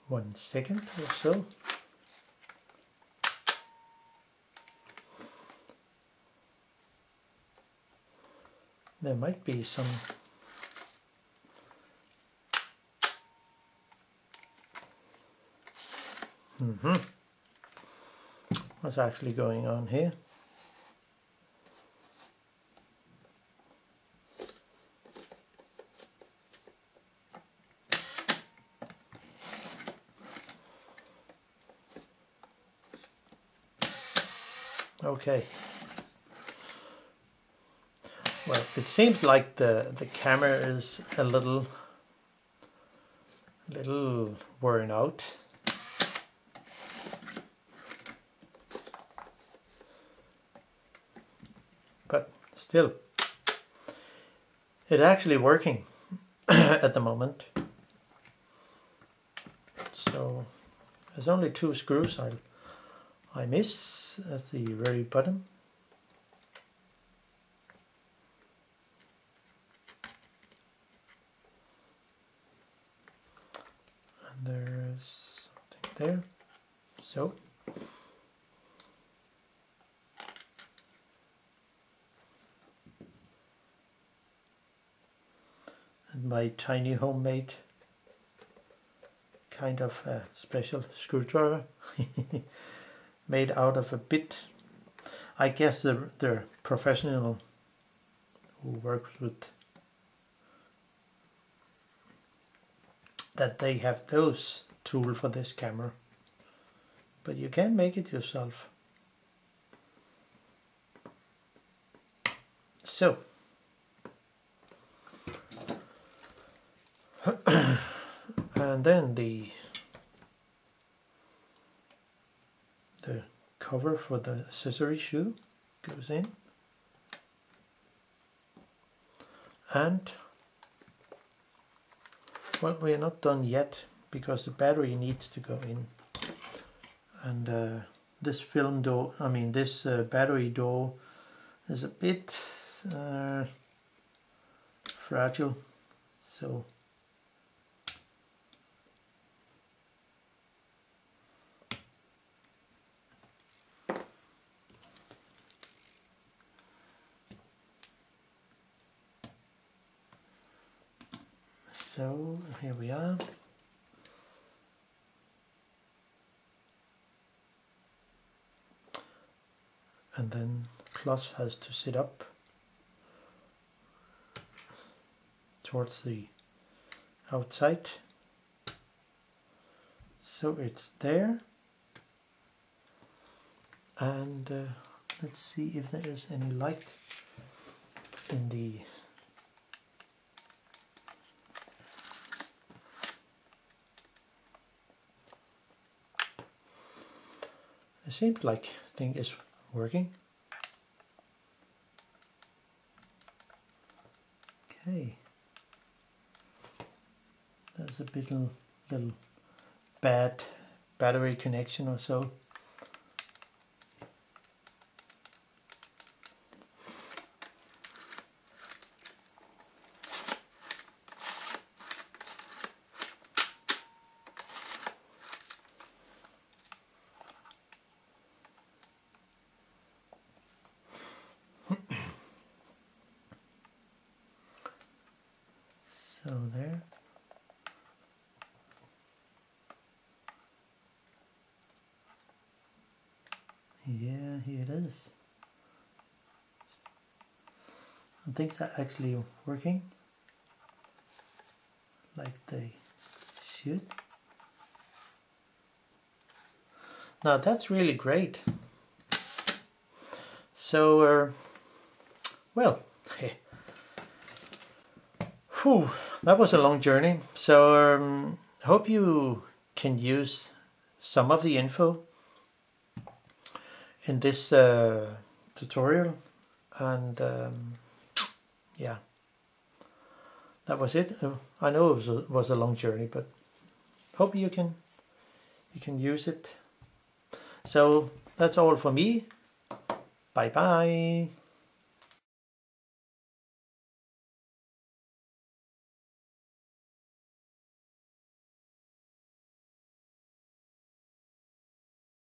1 second or so? There might be some what's actually going on here? Okay. Well, it seems like the camera is a little worn out. But still, it's actually working at the moment. So there's only 2 screws I miss at the very bottom. And there's something there. So my tiny homemade kind of special screwdriver made out of a bit. I guess the professional who works with that, they have those tools for this camera, but you can make it yourself. So and then the cover for the accessory shoe goes in, and well, we are not done yet because the battery needs to go in, and this film door, I mean this battery door is a bit fragile, so here we are. And then plus has to sit up towards the outside, so it's there. And let's see if there is any light in the it seems like thing is working. Okay, there's a little bad battery connection or so. So there. Yeah, here it is. And things are actually working like they should. Now that's really great. So, well, whew, that was a long journey. So hope you can use some of the info in this tutorial, and yeah, that was it. I know it was a long journey, but hope you can use it. So that's all for me. Bye bye.